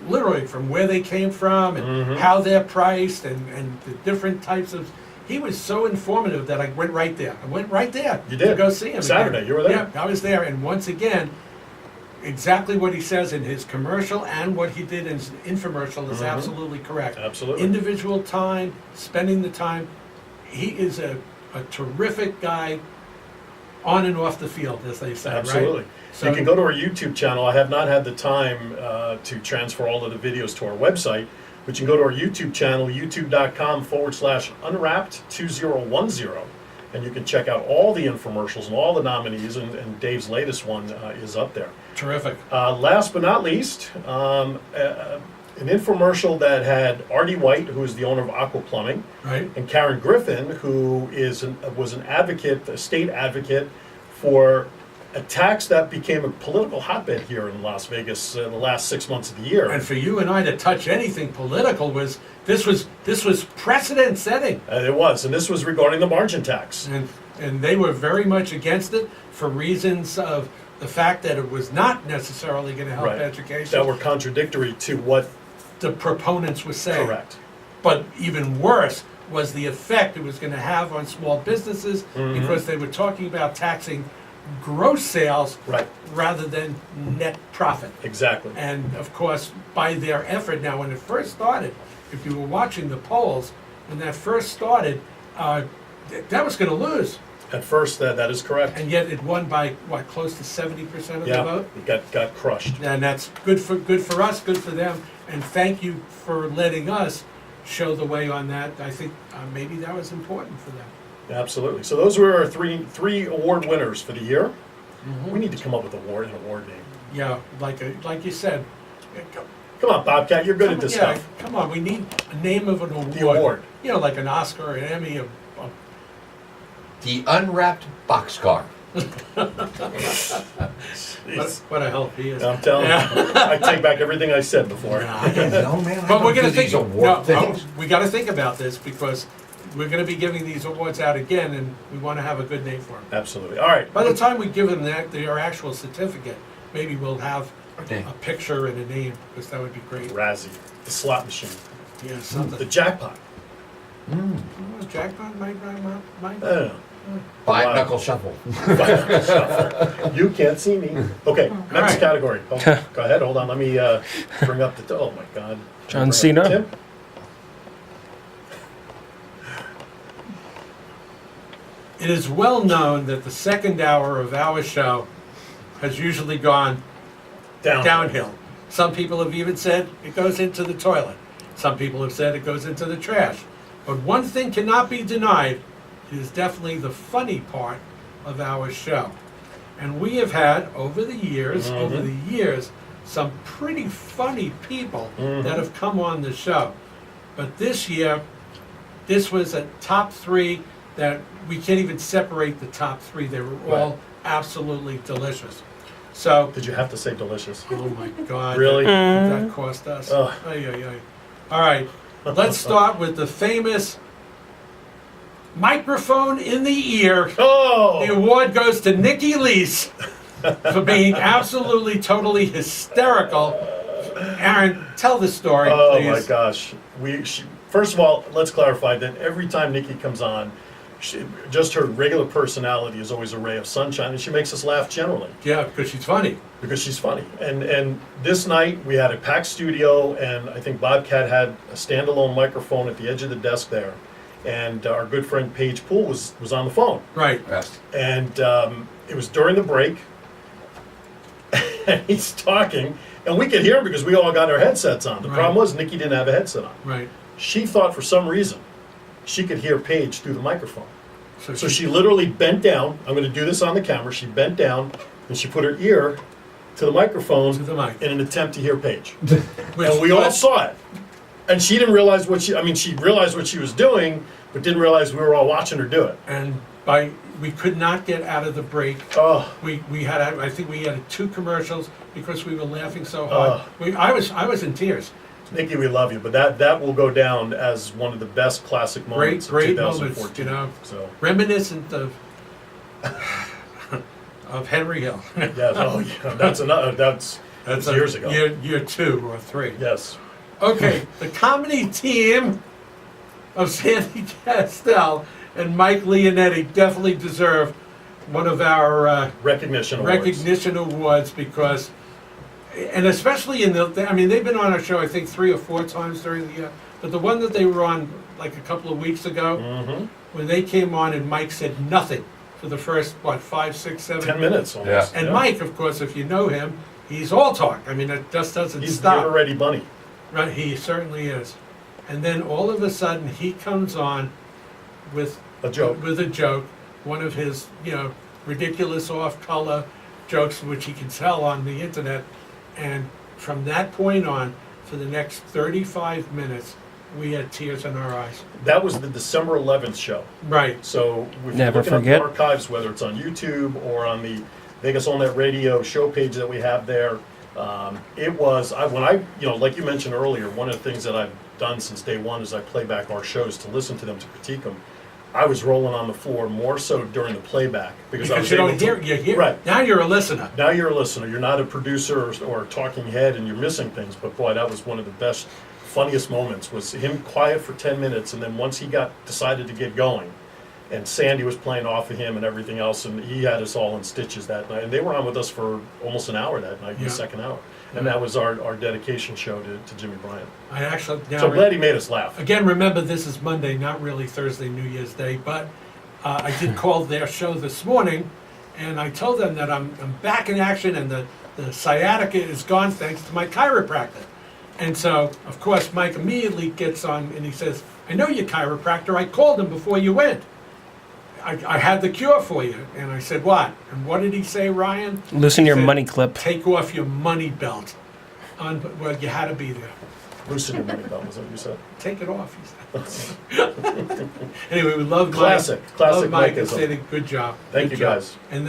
literally from where they came from and Mm-hmm. how they're priced and the different types of. He was so informative that I went right there. I went right there You to did. go see him. Saturday, again. you were there. Yeah, I was there. And once again, exactly what he says in his commercial and what he did in his infomercial is absolutely correct. Mm-hmm. Absolutely. Individual time, spending the time. He is a terrific guy on and off the field, as they say, Absolutely. right? So You can go to our YouTube channel. I have not had the time to transfer all of the videos to our website, but you can go to our YouTube channel, youtube.com/unwrapped2010, and you can check out all the infomercials and all the nominees, and Dave's latest one is up there. terrific. Last but not least, an infomercial that had Artie White, who is the owner of Aqua Plumbing, Right? and Karen Griffin, who was an advocate, a state advocate for a tax that became a political hotbed here in Las Vegas the last 6 months of the year. And for you and I to touch anything political was precedent setting, It was, and this was regarding the margin tax. and they were very much against it for reasons of the fact that it was not necessarily going to help Right. education. That were contradictory to what, the proponents were saying. correct. But even worse was the effect it was going to have on small businesses because they were talking about taxing gross sales Right, rather than net profit. exactly. And of course, by their effort, now when it first started, if you were watching the polls, when that first started, that was going to lose. At first, that is correct. And yet it won by, what, close to 70% of the Yeah, vote? it got crushed. And that's good for us, good for them. And thank you for letting us show the way on that. I think maybe that was important for them. Absolutely. So those were our three award winners for the year. We need to come up with an award name. Yeah, like you said. Come on, Bobcat, you're good at this Yeah, stuff. come on, we need a name of an award. The award. Like an Oscar or an Emmy. The Unwrapped Boxcar. What a help he is. I'm telling you, I take back everything I said before. No, man. I But we're don't going to do these think. award things. We got to think about this because we're going to be giving these awards out again, and we want to have a good name for them. Absolutely. All right. By the time we give them their actual certificate, maybe we'll have Okay. a picture and a name because that would be great. Razzie, the slot machine, Yeah, the something. jackpot. Jackpot, my. I don't know. Five Wow. knuckle shuffle. You can't see me. Okay, next right. category. Oh, go ahead. Hold on. Let me bring up the. Oh my God. John Bring up Cena? the tip. It is well known that the second hour of our show has usually gone downhill. Some people have even said it goes into the toilet. Some people have said it goes into the trash. But one thing cannot be denied, it is definitely the funny part of our show. And we have had, over the years, some pretty funny people that have come on the show. But this year, this was a top three that we can't even separate the top three. They were all absolutely delicious. So, Did you have to say delicious? oh my God. Really? That cost us. Ugh. Ay, ay, ay. All right, let's start with the famous microphone in the ear. Oh! The award goes to Nikki Lease for being absolutely, totally hysterical. Aaron, tell the story, Oh please. my gosh. First of all, let's clarify that every time Nikki comes on, just her regular personality is always a ray of sunshine, and she makes us laugh generally Yeah, because she's funny. because she's funny. And this night we had a packed studio, and I think Bobcat had a standalone microphone at the edge of the desk there, and our good friend Paige Poole was on the phone, Right. Yes. and it was during the break, and he's talking, and we could hear him because we all got our headsets on. The Right. problem was Nikki didn't have a headset on. Right. She thought for some reason she could hear Paige through the microphone. So she literally bent down. I'm going to do this on the camera. She bent down and she put her ear to the microphone To the mic. in an attempt to hear Paige. Which And we all was- saw it. And she didn't realize she realized what she was doing, but didn't realize we were all watching her do it. And we could not get out of the break. Oh, We had, I think we had 2 commercials because we were laughing so hard. I was in tears. Nikki, we love you, but that will go down as one of the best classic moments Great of moments, 2014. you know. So, Reminiscent of Henry Hill. yes, oh yeah, that's years ago. Year 2 or 3. Yes. Okay, the comedy team of Sandy Castell and Mike Leonetti definitely deserve one of our Recognition awards. recognition awards because, and especially I mean, they've been on our show, I think, 3 or 4 times during the year, but the one that they were on like a couple of weeks ago, Mm-hmm. when they came on and Mike said nothing for the first, 5, 6, 7 10 minutes almost. And yeah. Mike, of course, if you know him, he's all talk. I mean, it just doesn't He's the stop. already bunny. Right, he certainly is. And then all of a sudden, he comes on with A joke. one of his, ridiculous off-color jokes, which he can sell on the internet. And from that point on, for the next 35 minutes, we had tears in our eyes. That was the December 11th show. Right. So if Never you're looking forget. up the archives, whether it's on YouTube or on the Vegas All Net Radio show page that we have there, it was, like you mentioned earlier, one of the things that I've done since day one is I play back our shows to listen to them, to critique them. I was rolling on the floor more so during the playback because I was you don't able to- hear, you hear. Right. Now you're a listener. Now you're a listener. You're not a producer or a talking head and you're missing things. But boy, that was one of the best, funniest moments was him quiet for 10 minutes. And then once he decided to get going and Sandy was playing off of him and everything else. And he had us all in stitches that night. And they were on with us for almost an hour that night, Yeah. the second hour. And that was our dedication show to Jimmy Bryant. I actually now So I'm glad he made us laugh. Again, remember this is Monday, not really Thursday, New Year's Day, but I did call their show this morning, and I told them that I'm back in action and the sciatica is gone thanks to my chiropractor. And so, of course, Mike immediately gets on and he says, I know your chiropractor, I called him before you went. I had the cure for you. And I said, what? And what did he say, Ryan? Loosen your He said, money clip. Take off your money belt. Well, you had to be there. Loosen your money belt, was that what you said? Take it off, he said. Anyway, we love Classic Love Mike and Mikeism. Sandy. Good job. Thank Good you, job. guys. And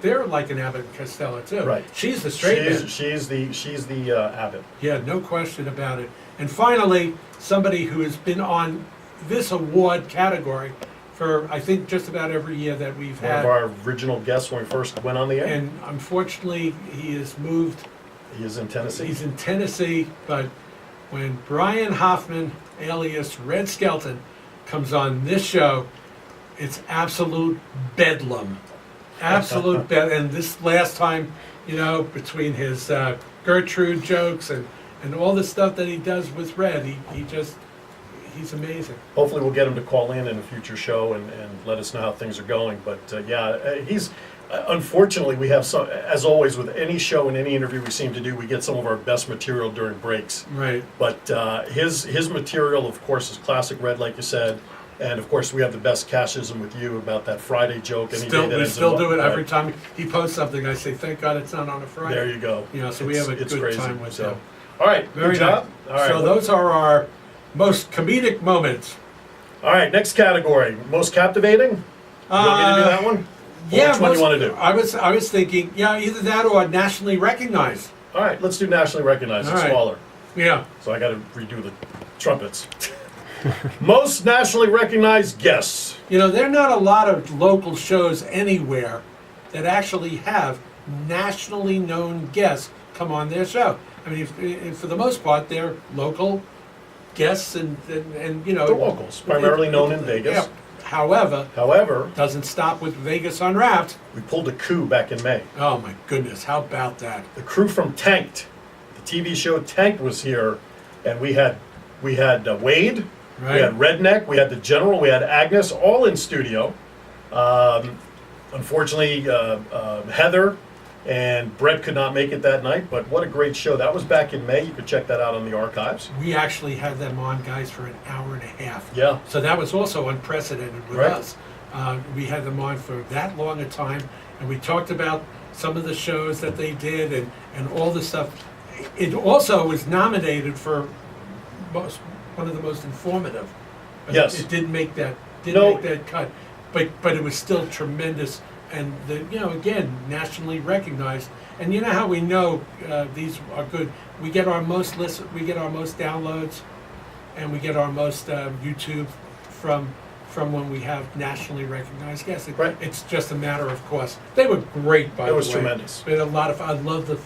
they're like an Abbott and Costello too. Right. She's the straight man. She's the Abbott. Yeah, no question about it. And finally, somebody who has been on this award category for I think just about every year that we've One had. of our original guests when we first went on the air. And unfortunately, he has moved. He is in Tennessee. He's in Tennessee, but when Brian Hoffman, alias Red Skelton, comes on this show, it's absolute bedlam. Absolute bedlam. And this last time, between his Gertrude jokes and all the stuff that he does with Red, he's amazing. Hopefully we'll get him to call in a future show and let us know how things are going. But he's unfortunately we have some, as always with any show and any interview we seem to do, we get some of our best material during breaks. Right. But his material, of course, is classic Red, like you said. And of course, we have the best cashism with you about that Friday joke. Any day that We ends in still do it right. every time he posts something. I say, thank God it's not on a Friday. There you go. So we have a It's good crazy. time with So, him. all right, Very good job. nice. All right, So those are our most comedic moments. all right, next category, most captivating. You want me to do that one? Or Yeah, which one do you want to do? I was thinking, either that or nationally recognized. All right, let's do nationally recognized. All It's right. smaller. Yeah. So I got to redo the trumpets. Most nationally recognized guests. There are not a lot of local shows anywhere that actually have nationally known guests come on their show. I mean, for the most part, they're local guests and They're locals, primarily known in Vegas. Yeah. However, However, doesn't stop with Vegas Unwrapped. we pulled a coup back in May. Oh my goodness, how about that? The crew from Tanked, the TV show Tanked, was here, and we had Wade, Right? we had Redneck, we had the General, we had Agnes, all in studio. Unfortunately, Heather And Brett could not make it that night, but what a great show. That was back in May. You could check that out on the archives. We actually had them on, guys, for an hour and a half. Yeah. So that was also unprecedented with Right. us. We had them on for that long a time, and we talked about some of the shows that they did and all the stuff. It also was nominated for one of the most informative. But Yes. It didn't make that No. make that cut, but it was still tremendous, and again, nationally recognized. And you know how we know these are good? We get our most we get our most downloads, and we get our most YouTube from when we have nationally recognized guests. Right. It's just a matter of course. They were great, by the way. It was tremendous. We had a lot of. I love the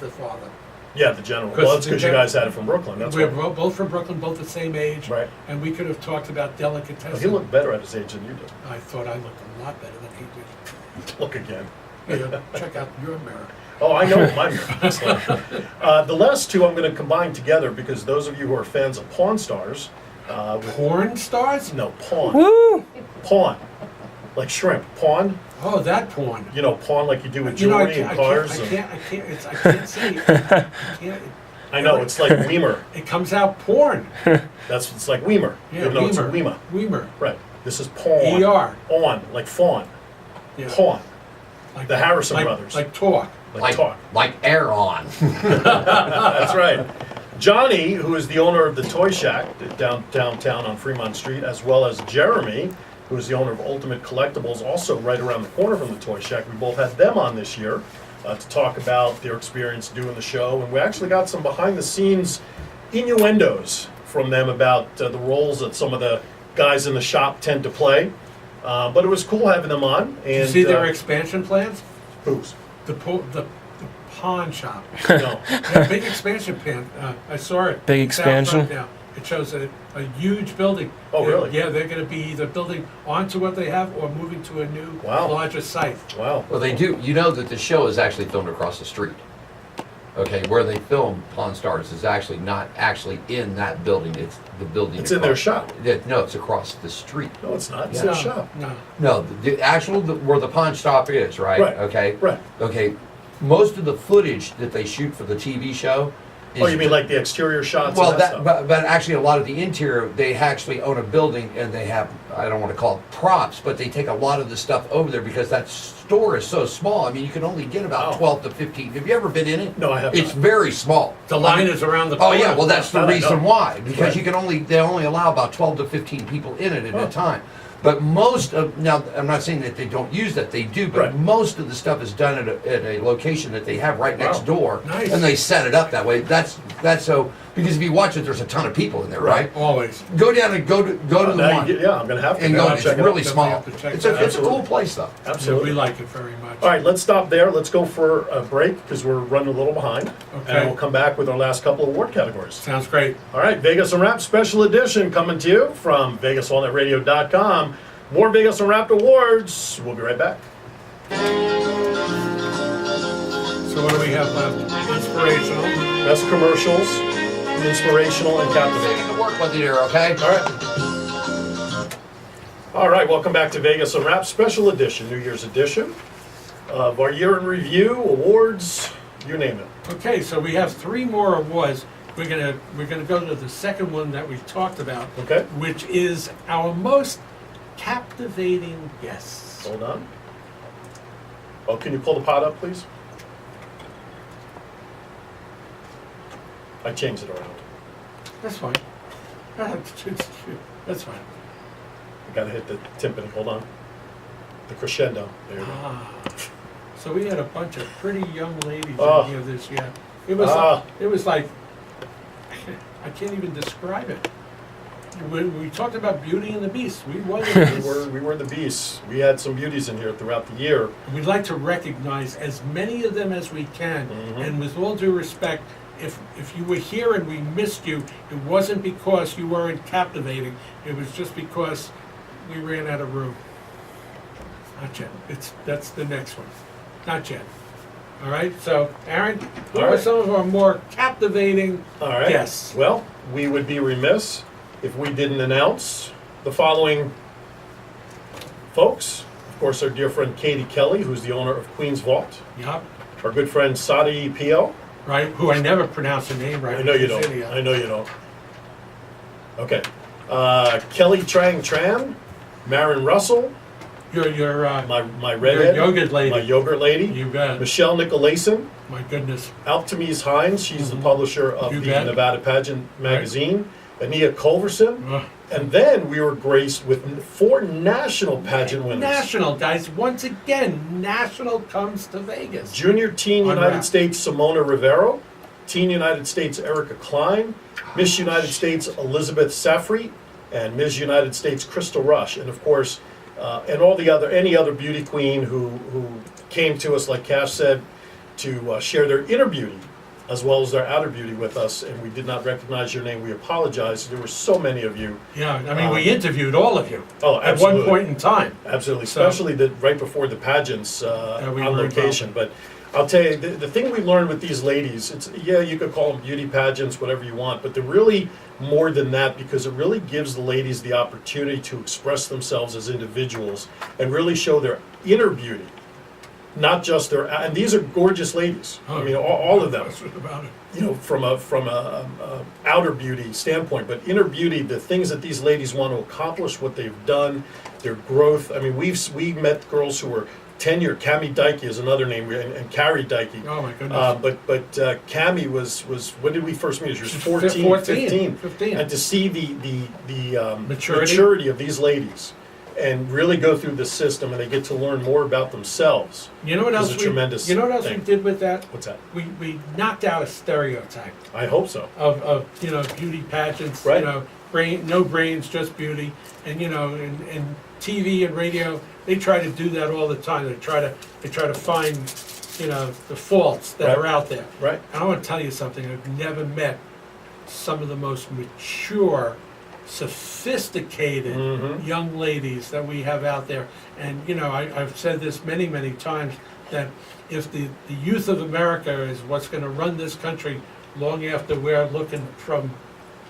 father. Yeah, the general. 'Cause Well, that's the because you gen- guys had it from Brooklyn. That's We're why. both from Brooklyn, both the same age, Right. and we could have talked about delicatessen. He looked better at his age than you did. I thought I looked a lot better than he did. Look again. Yeah, check out your mirror. Oh, I know my mirror. The last two I'm going to combine together because those of you who are fans of Pawn Stars, Porn stars? no, Pawn. Pawn. Like shrimp. Pawn. Oh, that porn. You know, pawn like you do with You know, jewelry and cars. I and- can't see it. I can't. I know, it's like Weimer. It comes out porn. It's like Weimer. Yeah, Even though it's a Weimer. Weimer. Weimer. Right. This is pawn. ER. On, like fawn. Yeah. Pawn. Like, The Harrison like, brothers. Like talk. Like talk. like air on. That's right. Johnny, who is the owner of the Toy Shack downtown on Fremont Street, as well as Jeremy, who is the owner of Ultimate Collectibles, also right around the corner from the Toy Shack. We both had them on this year to talk about their experience doing the show. And we actually got some behind-the-scenes innuendos from them about the roles that some of the guys in the shop tend to play. But it was cool having them on. And, Did you see their expansion plans? whose? The pawn shop. No. Yeah, big expansion plan. I saw it. Big It's out front expansion? now. It shows a huge building. Oh, really? Yeah, they're going to be either building onto what they have or moving to a new, Wow. larger site. Wow. Well, they do. You know that the show is actually filmed across the street. Okay, where they film Pawn Stars is actually not actually in that building. It's the building. It's in their across- shop. No, it's across the street. No, it's not. It's Yeah. their shop. No. No, the actual where the pawn shop is, right? Right, Okay. right. Okay. Most of the footage that they shoot for the TV show. Is Oh, you mean like the exterior shots Well, and that stuff? but actually a lot of the interior, they actually own a building and they have, I don't want to call it props, but they take a lot of the stuff over there because that store is so small. I mean, you can only get about Wow. 12 to 15. Have you ever been in it? No, I have It's not. very small. The line is around the Oh corner. yeah, well that's the That I reason know. why, because Right. they only allow about 12 to 15 people in it at Oh. a time. But most of, now I'm not saying that they don't use that, they do, but Right. most of the stuff is done at a location that they have right next Wow. door. Nice. And they set it up that way. That's so, because if you watch it, there's a ton of people in there, right? Always. Go down and go to the Now one. you get- yeah, I'm going to have to And now go, it's check it out. really Definitely small. have to check It's that a out. cool place though. Yeah, Absolutely. we like it very much. All right, let's stop there. Let's go for a break because we're running a little behind. Okay. And we'll come back with our last couple of award categories. Sounds great. All right, Vegas Unwrapped special edition coming to you from VegasAllNetRadio.com. More Vegas Unwrapped awards. We'll be right back. So what do we have left? Inspirational. Best commercials, inspirational, and captivating. Taking the work with you there, okay? All right. All right, welcome back to Vegas Unwrapped special edition, New Year's edition of our year in review, awards, you name it. Okay, so we have 3 more awards. We're gonna go to the second one that we talked about, Okay, which is our most captivating guests. hold on. Oh, can you pull the pot up, please? I changed it around. That's fine. That's fine. I gotta hit the timpani, hold on. The crescendo, there you go. So we had a bunch of pretty young ladies Oh. in here this year. It was like I can't even describe it. We talked about Beauty and the Beast. We were the Beast. We were the beasts. We had some beauties in here throughout the year. We'd like to recognize as many of them as we can. Mhm. And with all due respect, if you were here and we missed you, it wasn't because you weren't captivating. It was just because we ran out of room. Not yet. That's the next one. Not yet. All right. So, Aaron, what All are right. some of our more captivating All right. guests? Well, we would be remiss if we didn't announce the following folks. Of course, our dear friend Katie Kelly, who's the owner of Queen's Vault. Yup. our good friend Sadi Pio. right? Who I never pronounce the name right. I know you It's don't. idiot. I know you don't. Okay. Kelly Trang Tran, Marin Russell, You're my redhead, yogurt lady. my yogurt lady, You bet. Michelle Nicolason, My goodness. Altamise Hines, she's the publisher of You the bet. Nevada Pageant magazine, Ania Culverson, Ugh. and then we were graced with 4 national pageant winners. National, guys. Once again, National comes to Vegas. Junior Teen United Unwrapped. States Simona Rivero, Teen United States Erica Klein, Miss United States Elizabeth Safri, and Miss United States Crystal Rush, and of course, and all the any other beauty queen who came to us, like Cash said, to share their inner beauty as well as their outer beauty with us, and we did not recognize your name. We apologize. There were so many of you. Yeah, I mean, we interviewed all of you Oh, at one absolutely. point in time. Absolutely, So- especially right before the pageants we on were location. But I'll tell you, the thing we learned with these ladies, it's you could call them beauty pageants, whatever you want, but they're really more than that, because it really gives the ladies the opportunity to express themselves as individuals and really show their inner beauty, not just their. And these are gorgeous ladies. I mean, all of them. That's about it. You know, from a outer beauty standpoint, but inner beauty, the things that these ladies want to accomplish, what they've done, their growth. I mean, we met girls who were tenured. Cami Dikey is another name, and Carrie Dikey. Oh, my goodness. But Cami was when did we first meet her? She was She's 14, 15. 15. And to see the Maturity. maturity of these ladies and really go through the system, and they get to learn more about themselves. You know what is else a tremendous You know what else thing. we did with that? What's that? We knocked out a stereotype I hope so. of beauty pageants. Right. You know, no brains, just beauty. And in TV and radio, they try to do that all the time. They try to find the faults that Right. are out there. Right. And I want to tell you something. I've never met some of the most mature, sophisticated young ladies that we have out there. And I've said this many, many times, that if the youth of America is what's going to run this country long after we're looking from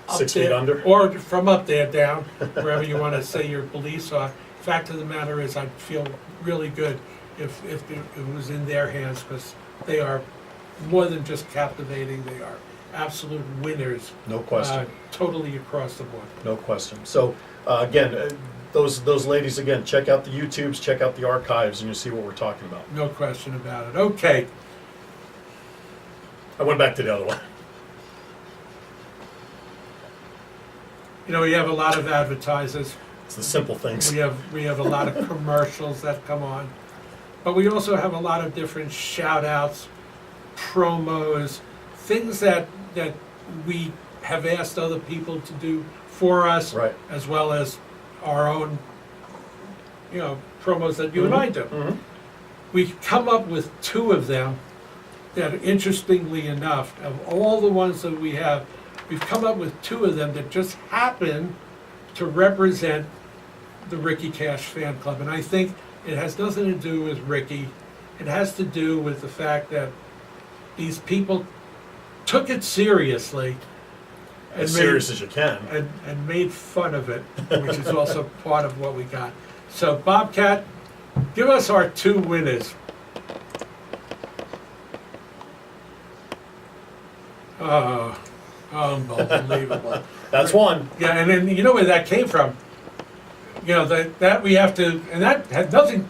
up 6 there, feet under. or from up there down, wherever you want to say your beliefs are. Fact of the matter is, I'd feel really good if it was in their hands, because they are more than just captivating. They are absolute winners. No question. Totally across the board. No question. So again, those ladies, again, check out the YouTubes, check out the archives, and you'll see what we're talking about. No question about it. Okay. I went back to the other one. We have a lot of advertisers. It's the simple things. We have a lot of commercials that come on. But we also have a lot of different shout outs, promos, things that we have asked other people to do for us, Right. as well as our own promos that you and I do. Mhm. We come up with 2 of them that, interestingly enough, of all the ones that we have, we've come up with 2 of them that just happen to represent the Ricky Cash fan club. And I think it has nothing to do with Ricky. It has to do with the fact that these people took it seriously and As serious as you can. and made fun of it, which is also part of what we got. So, Bobcat, give us our 2 winners. Oh, unbelievable. That's one. Yeah, and then you know where that came from? That we have to, and that had nothing.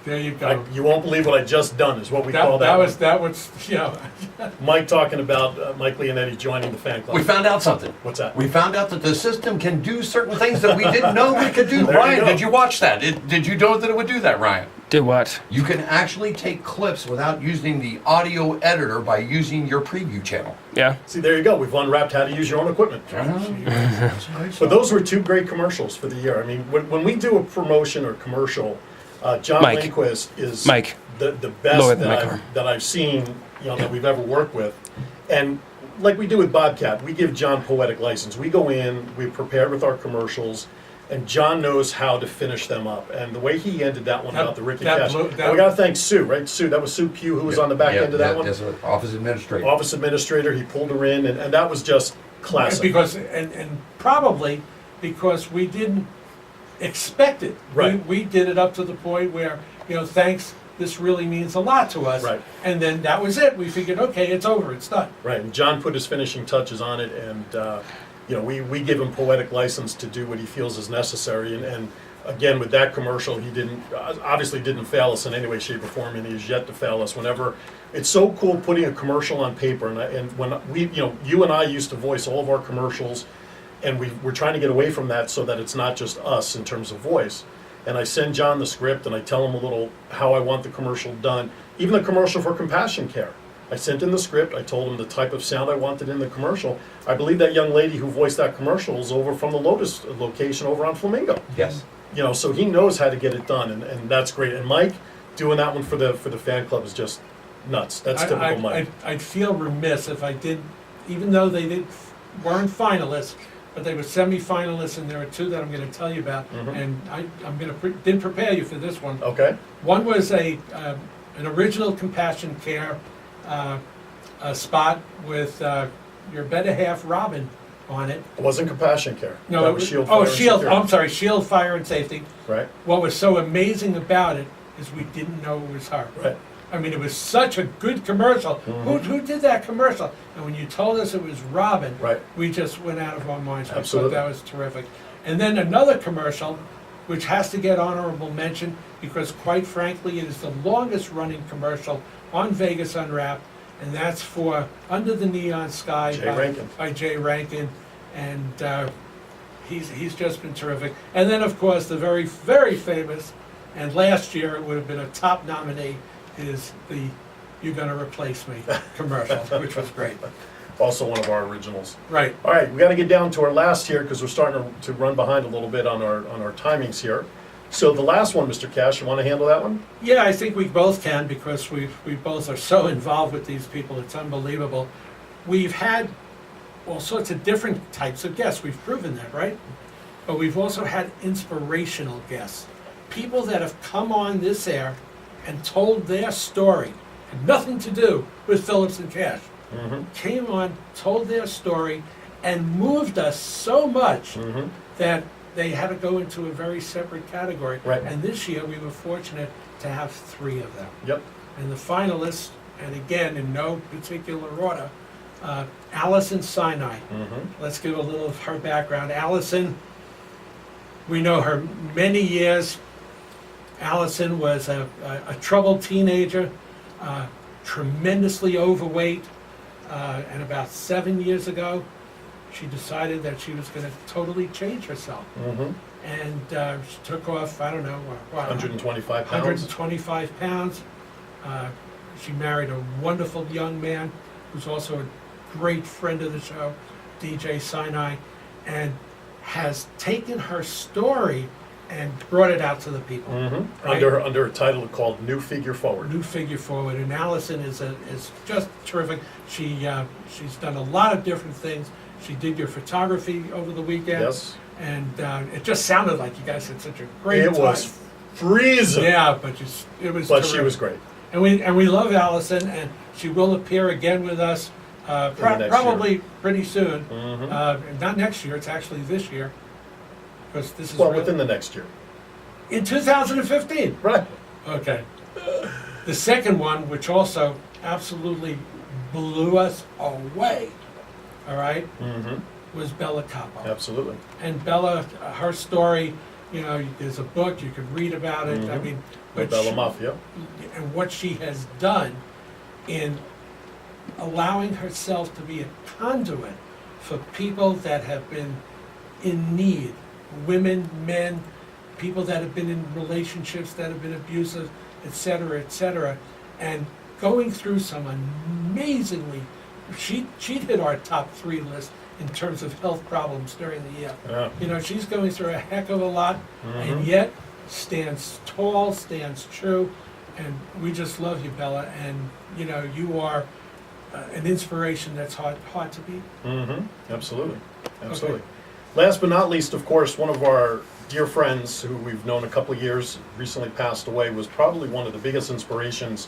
There you go. You won't believe what I just done, is what we call that. That was Mike talking about Mike Leonetti joining the fan club. We found out something. What's that? We found out that the system can do certain things that we didn't know we could do. There you Ryan, go. did you watch that? Did you know that it would do that, Ryan? Did what? You can actually take clips without using the audio editor by using your preview channel. Yeah. See, there you go. We've unwrapped how to use your own equipment. But those were 2 great commercials for the year. I mean, when we do a promotion or commercial, John Mike. Lindquist is Mike. the Lower best the microphone. that I've seen, that we've ever worked with. And like we do with Bobcat, we give John poetic license. We go in, we prepare with our commercials, and John knows how to finish them up. And the way he ended that one about the Ricky Cash, and we got to thank Sue, right? Sue, that was Sue Pugh who was on the back end of that one. Yes, office administrator. Office administrator, he pulled her in, and that was just Classic. Because, and probably because we didn't expect it. Right. We did it up to the point where, thanks, this really means a lot to us. Right. And then that was it. We figured, okay, it's over, it's done. Right, and John put his finishing touches on it, and we give him poetic license to do what he feels is necessary. And again, with that commercial, he obviously didn't fail us in any way, shape, or form, and he has yet to fail us. Whenever it's so cool putting a commercial on paper, and when you and I used to voice all of our commercials, and we're trying to get away from that so that it's not just us in terms of voice. And I send John the script, and I tell him a little how I want the commercial done. Even the commercial for Compassion Care. I sent in the script, I told him the type of sound I wanted in the commercial. I believe that young lady who voiced that commercial is over from the Lotus location over on Flamingo. Yes. So he knows how to get it done, and that's great. And Mike doing that one for the fan club is just nuts. That's typical Mike. I'd feel remiss if I did, even though they weren't finalists, but they were semi-finalists, and there are two that I'm going to tell you about. And I'm going to didn't prepare you for this one. Okay. One was an original Compassion Care a spot with your better half Robin on it. It wasn't Compassion Care. No, that was Shield. Shield. I'm sorry, Shield Fire and Safety. Right. What was so amazing about it is we didn't know it was her. Right. I mean, it was such a good commercial. Who did that commercial? And when you told us it was Robin, Right. we just went out of our minds. Absolutely. I thought that was terrific. And then another commercial, which has to get honorable mention because, quite frankly, it is the longest running commercial on Vegas Unwrapped, and that's for Under the Neon Sky by Jay Rankin. And he's just been terrific. And then, of course, the very, very famous, and last year it would have been a top nominee, is the "You're Gonna Replace Me" commercial, which was great. Also one of our originals. Right. All right, we got to get down to our last here because we're starting to run behind a little bit on our timings here. So the last one, Mr. Cash, you want to handle that one? Yeah, I think we both can because we both are so involved with these people. It's unbelievable. We've had all sorts of different types of guests. We've proven that, right? But we've also had inspirational guests. People that have come on this air and told their story. Had nothing to do with Phillips and Cash. Came on, told their story, and moved us so much that they had to go into a very separate category. Right. And this year we were fortunate to have 3 of them. Yep. And the finalists, and again in no particular order, Allison Sinai. Let's give a little of her background. Allison, we know her many years. Allison was a troubled teenager, tremendously overweight, and about 7 years ago, she decided that she was going to totally change herself. And she took off, I don't know, 125 pounds. 125 pounds. She married a wonderful young man who's also a great friend of the show, DJ Sinai, and has taken her story and brought it out to the people. Right? Under a title called New Figure Forward. New Figure Forward. And Allison is just terrific. She's done a lot of different things. She did your photography over the weekend. Yes. And it just sounded like you guys had such a great time. It was freezing. Yeah, but it was But terrific. she was great. And we love Allison, and she will appear again with us probably pretty soon. Not next year, it's actually this year. Because this is within the next year. in 2015. Right. Okay. The second one, which also absolutely blew us away, all right, was Bella Capo. Absolutely. And Bella, her story, there's a book, you could read about it. I mean, The Bella Mafia. and what she has done in allowing herself to be a conduit for people that have been in need, women, men, people that have been in relationships that have been abusive, et cetera, and going through some amazingly, she'd hit our top 3 list in terms of health problems during the year. Yeah. She's going through a heck of a lot, and yet stands tall, stands true, and we just love you, Bella, and you are an inspiration that's hard to beat. Absolutely. Absolutely. Okay. Last but not least, of course, one of our dear friends who we've known a couple of years, recently passed away, was probably one of the biggest inspirations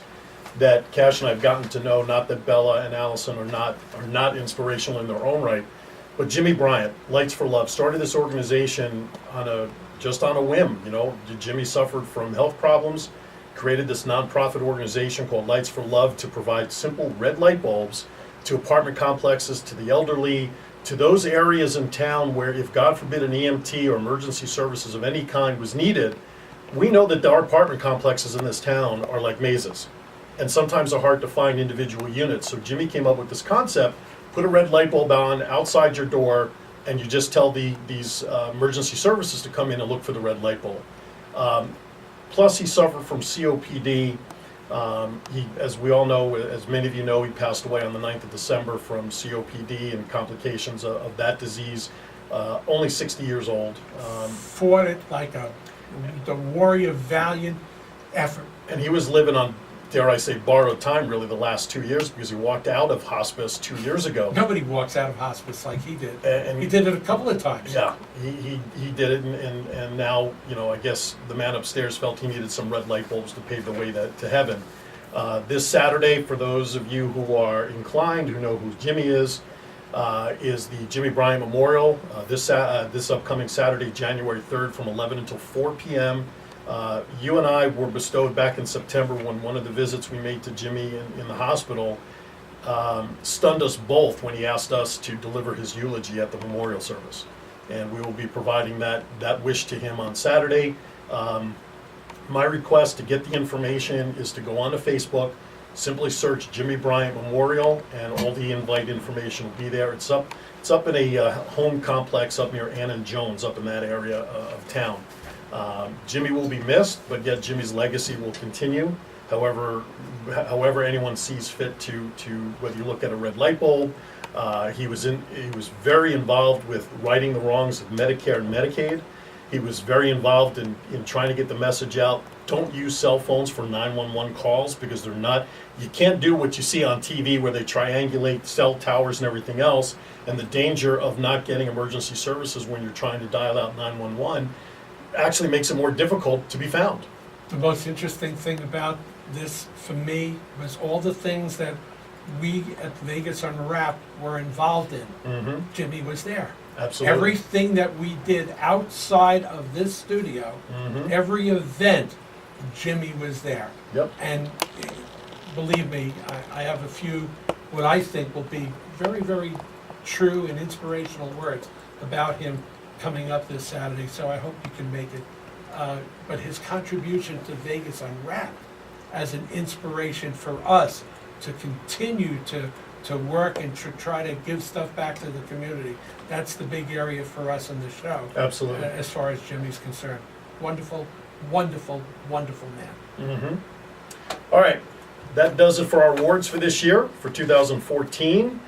that Cash and I have gotten to know. Not that Bella and Allison are not inspirational in their own right, But Jimmy Bryant, Lights for Love, started this organization just on a whim. Jimmy suffered from health problems, created this nonprofit organization called Lights for Love to provide simple red light bulbs to apartment complexes, to the elderly, to those areas in town where, if God forbid an EMT or emergency services of any kind was needed, we know that our apartment complexes in this town are like mazes, and sometimes are hard to find individual units. So Jimmy came up with this concept: put a red light bulb on outside your door, and you just tell these emergency services to come in and look for the red light bulb. Plus, he suffered from COPD. As we all know, as many of you know, he passed away on the 9th of December from COPD and complications of that disease. Only 60 years old. Fought it like the warrior, valiant effort. And he was living on, dare I say, borrowed time really the last 2 years, because he walked out of hospice 2 years ago. Nobody walks out of hospice like he did. And he did it a couple of times. Yeah, he did it, and now, I guess the man upstairs felt he needed some red light bulbs to pave the way to heaven. This Saturday, for those of you who are inclined, who know who Jimmy is the Jimmy Bryant Memorial. This upcoming Saturday, January 3rd, from 11 until 4 p.m. You and I were bestowed back in September, when one of the visits we made to Jimmy in the hospital stunned us both when he asked us to deliver his eulogy at the memorial service. And we will be providing that wish to him on Saturday. My request to get the information is to go onto Facebook, simply search Jimmy Bryant Memorial, and all the invite information will be there. It's up in a home complex up near Ann and Jones, up in that area of town. Jimmy will be missed, but yet Jimmy's legacy will continue. However anyone sees fit to whether you look at a red light bulb. He was very involved with righting the wrongs of Medicare and Medicaid. He was very involved in trying to get the message out. Don't use cell phones for 911 calls, because you can't do what you see on TV where they triangulate cell towers and everything else, and the danger of not getting emergency services when you're trying to dial out 911 actually makes it more difficult to be found. The most interesting thing about this for me was all the things that we at Vegas Unwrapped were involved in. Mm-hmm. Jimmy was there. Absolutely. Everything that we did outside of this studio, Mm-hmm. every event, Jimmy was there. Yep. And believe me, I have a few, what I think will be very, very true and inspirational words about him coming up this Saturday, so I hope you can make it. But his contribution to Vegas Unwrapped as an inspiration for us to continue to work and to try to give stuff back to the community. That's the big area for us in the show. Absolutely. As far as Jimmy's concerned. Wonderful, wonderful, wonderful man. Mm-hmm. All right, that does it for our awards for this year, for 2014.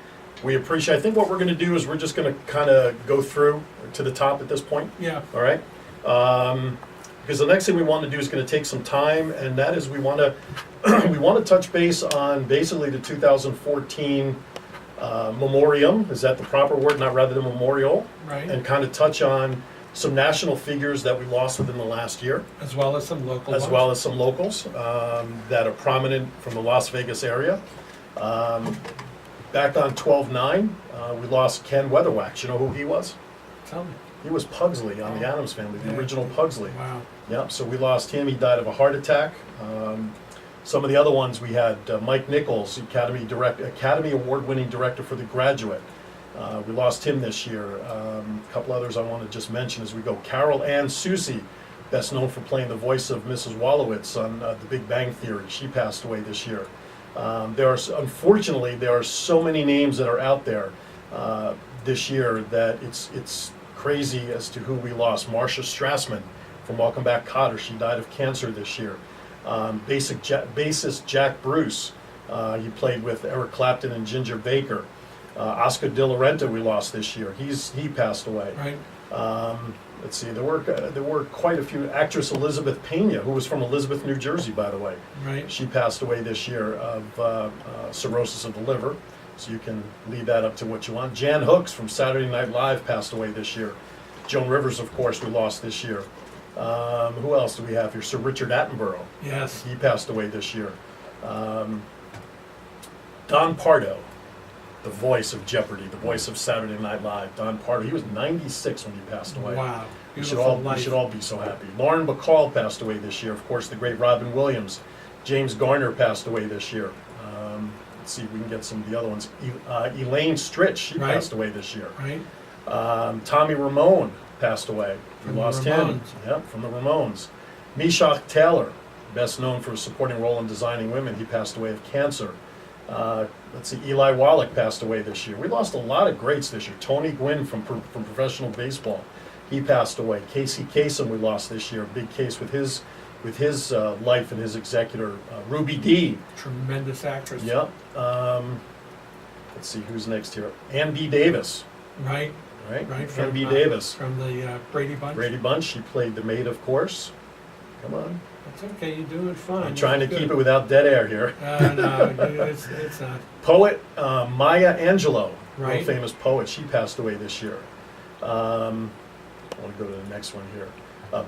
We appreciate, I think what we're going to do is we're just going to kind of go through to the top at this point. Yeah. All right? Because the next thing we want to do is going to take some time, and that is we want to touch base on basically the 2014 memoriam. Is that the proper word? Not rather than memorial. Right. And kind of touch on some national figures that we lost within the last year, As well as some local as ones. well as some locals that are prominent from the Las Vegas area. Back on 12/9, we lost Ken Weatherwax. You know who he was? Tell me. He was Pugsley on the Addams Family, the Yeah. original Pugsley. Wow. Yep, so we lost him. He died of a heart attack. Some of the other ones we had Mike Nichols, Academy Award-winning director for The Graduate. We lost him this year. A couple others I want to just mention as we go. Carol Ann Susie, best known for playing the voice of Mrs. Wolowitz on The Big Bang Theory. She passed away this year. Unfortunately, there are so many names that are out there this year that it's crazy as to who we lost. Marcia Strassman from Welcome Back, Kotter. She died of cancer this year. Bassist Jack Bruce. He played with Eric Clapton and Ginger Baker. Oscar De La Renta we lost this year. He passed away. Right. Let's see. There were quite a few. Actress Elizabeth Pena, who was from Elizabeth, New Jersey, by the way. Right. She passed away this year of cirrhosis of the liver. So you can leave that up to what you want. Jan Hooks from Saturday Night Live passed away this year. Joan Rivers, of course, we lost this year. Who else do we have here? Sir Richard Attenborough. Yes. He passed away this year. Don Pardo. the voice of Jeopardy, the voice of Saturday Night Live, Don Pardo. He was 96 when he passed away. Wow. We should all be so happy. Lauren Bacall passed away this year. Of course, the great Robin Williams. James Garner passed away this year. Let's see if we can get some of the other ones. Elaine Stritch, she passed away this year. Right. Tommy Ramone passed away. We lost him. Yep, from the Ramones. Meshack Taylor, best known for his supporting role in Designing Women, he passed away of cancer. Let's see, Eli Wallach passed away this year. We lost a lot of greats this year. Tony Gwynn from professional baseball, he passed away. Casey Kasem we lost this year, a big case with his life and his executor. Ruby Dee. Tremendous actress. Yep. Let's see, who's next here? Ann B. Davis. Right. Right? From Ann B. Davis. From the Brady Bunch. Brady Bunch, she played the maid, of course. Come on. It's okay, you're doing fine. I'm trying to You're keep good. it without dead air here. No, it's not. Poet Maya Angelou, Right. world famous poet, she passed away this year. I want to go to the next one here.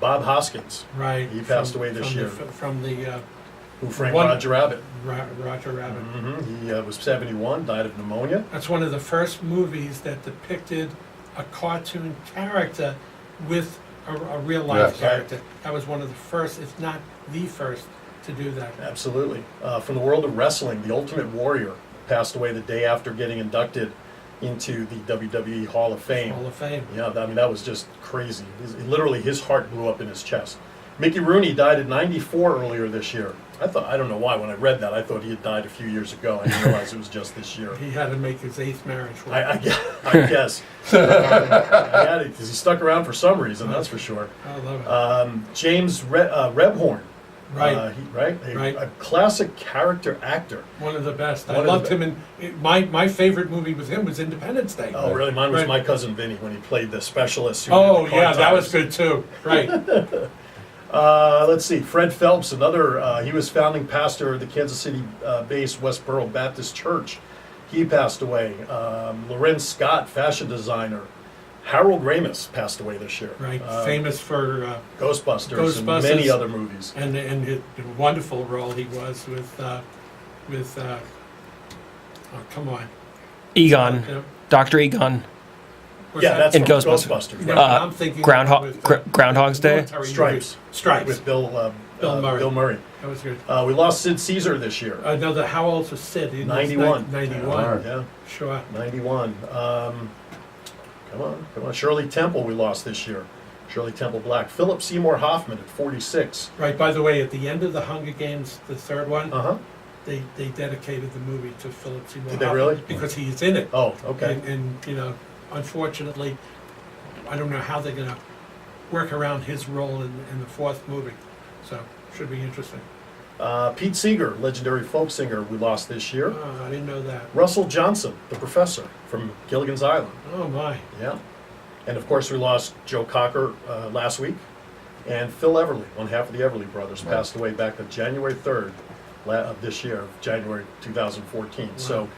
Bob Hoskins, Right. He passed away this year. From the who framed One- Roger Rabbit. Roger Rabbit. He was 71, died of pneumonia. That's one of the first movies that depicted a cartoon character with a real life Yes. character. That was one of the first, if not the first, to do that. Absolutely. From the world of wrestling, the Ultimate Warrior passed away the day after getting inducted into the WWE Hall of Fame. Hall of Fame. Yeah, I mean, that was just crazy. Literally, his heart blew up in his chest. Mickey Rooney died at 94 earlier this year. I don't know why, when I read that, I thought he had died a few years ago. I didn't realize it was just this year. He had to make his 8th marriage work. I guess. I had it, because he stuck around for some reason, that's for sure. I love it. James Rebhorn. Right. Right? Right. A classic character actor. One of the best. One I of loved the him, and my favorite movie with him was Independence Day. Oh, really? Mine was Right. My Cousin Vinny, when he played the specialist. who Oh, did the yeah, that car was tires. good too. Right. Let's see, Fred Phelps, another, he was founding pastor of the Kansas City-based Westboro Baptist Church. He passed away. Lorenz Scott, fashion designer. Harold Ramis passed away this year. Right. Famous for Ghostbusters and Ghostbusters. many other movies. and his wonderful role he was with oh, come on. Egon, You know, Dr. Egon, what's Yeah, that? that's In from Ghostbusters. Ghostbusters. Yeah, right. but I'm thinking with, Groundhog's Day. military Stripes. movies. Stripes. With Bill Murray. Bill Murray. That was good. We lost Sid Caesar this year. No, how old was Sid? He was 91. 91. Yeah, Sure. 91. Come on. Shirley Temple we lost this year. Shirley Temple Black. Philip Seymour Hoffman at 46. Right. By the way, at the end of the Hunger Games, the third one, Uh-huh. they dedicated the movie to Philip Seymour Did they Hoffman really? because he's in it. Oh, okay. And you know, unfortunately, I don't know how they're going to work around his role in the fourth movie. So should be interesting. Pete Seeger, legendary folk singer, we lost this year. Oh, I didn't know that. Russell Johnson, the professor from Gilligan's Island. Oh my. Yeah. And of course, we lost Joe Cocker last week. And Phil Everly, one half of the Everly brothers, passed away back on January 3rd of this year, of January 2014. So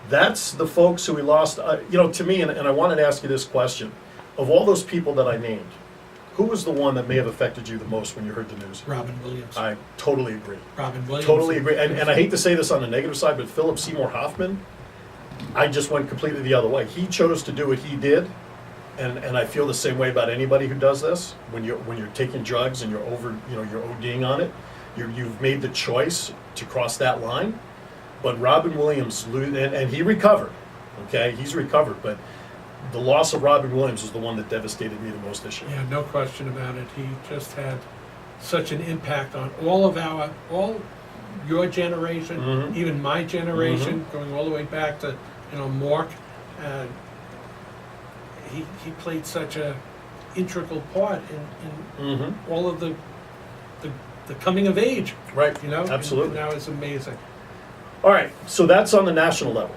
that's the folks who we lost. To me, and I wanted to ask you this question. Of all those people that I named, who was the one that may have affected you the most when you heard the news? Robin Williams. I totally agree. Robin Williams. Totally agree. And I hate to say this on the negative side, but Philip Seymour Hoffman, I just went completely the other way. He chose to do what he did, and I feel the same way about anybody who does this. When you're taking drugs and you're ODing on it, you've made the choice to cross that line. But Robin Williams, and he recovered. Okay, he's recovered, but the loss of Robin Williams was the one that devastated me the most this year. Yeah, no question about it. He just had such an impact on all your generation, Mhm. even my generation, going all the way back to Mork. He played such a integral part in Mm-hmm. all of the coming of age. Right. And Absolutely. now it's amazing. All right, so that's on the national level.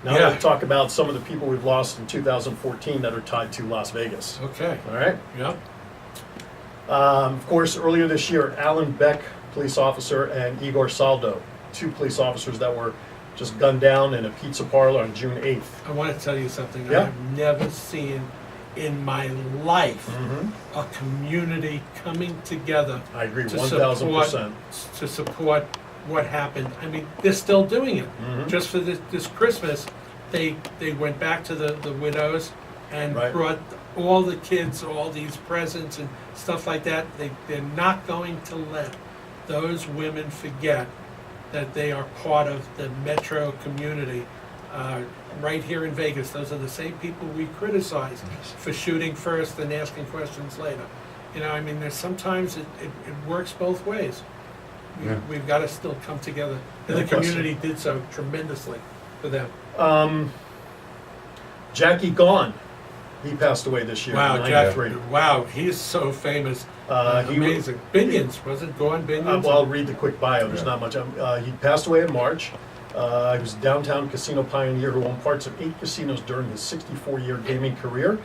Now Yeah. let's talk about some of the people we've lost in 2014 that are tied to Las Vegas. Okay. All right. Yeah. Of course, earlier this year, Alan Beck, police officer, and Igor Saldo, two police officers that were just gunned down in a pizza parlor on June 8th. I want to tell you something. Yeah. I have never seen in my life Mm-hmm. a community coming together I agree, to 1,000%. support what happened. I mean, they're still doing it. Mhm. Just for this Christmas, they went back to the widows and Right. brought all the kids all these presents and stuff like that. They're not going to let those women forget that they are part of the metro community. Right here in Vegas, those are the same people we criticize for shooting first and asking questions later. You know, I mean, there's sometimes it works both ways. Yeah. We've got to still come together. And No the community did so tremendously for them. Jackie Gone, he passed away this year. Wow, in Jack, 93. wow, he's so famous. He Amazing. Binions, was it Gone Binions? Well, I'll read the quick bio. There's not much. He passed away in March. He was a downtown casino pioneer who owned parts of 8 casinos during his 64-year gaming career.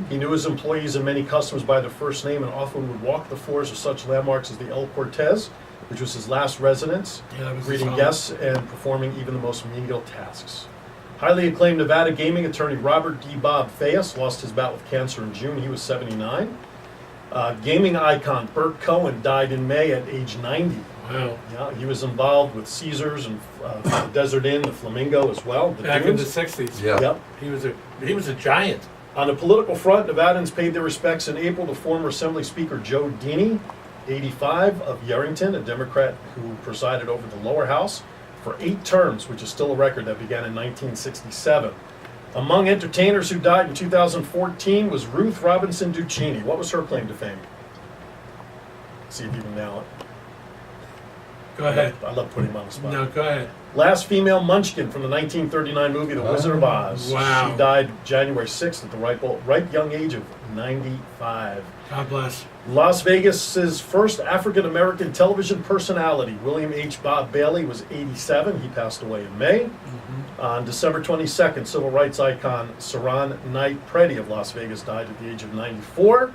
He knew his employees and many customers by their first name and often would walk the floors of such landmarks as the El Cortez, which was his last residence, Yeah, that was his greeting home. guests and performing even the most menial tasks. Highly acclaimed Nevada gaming attorney Robert D. Bob Fayes lost his bout with cancer in June. He was 79. Gaming icon Burt Cohen died in May at age 90. Wow. Yeah, he was involved with Caesars and the Desert Inn, the Flamingo as well. The Back in the Dunes. 60s. Yeah. Yep. He was a giant. On the political front, Nevadans paid their respects in April to former Assembly Speaker Joe Dini, 85, of Yerington, a Democrat who presided over the lower house for 8 terms, which is still a record that began in 1967. Among entertainers who died in 2014 was Ruth Robinson Ducini. What was her claim to fame? See if you can nail it. Go ahead. I love putting him on the spot. No, go ahead. Last female munchkin from the 1939 movie The Wizard of Oz. Wow. She died January 6th at the ripe young age of 95. God bless. Las Vegas's first African-American television personality, William H. Bob Bailey, was 87. He passed away in May. On December 22nd, civil rights icon Saran Knight Preddy of Las Vegas died at the age of 94.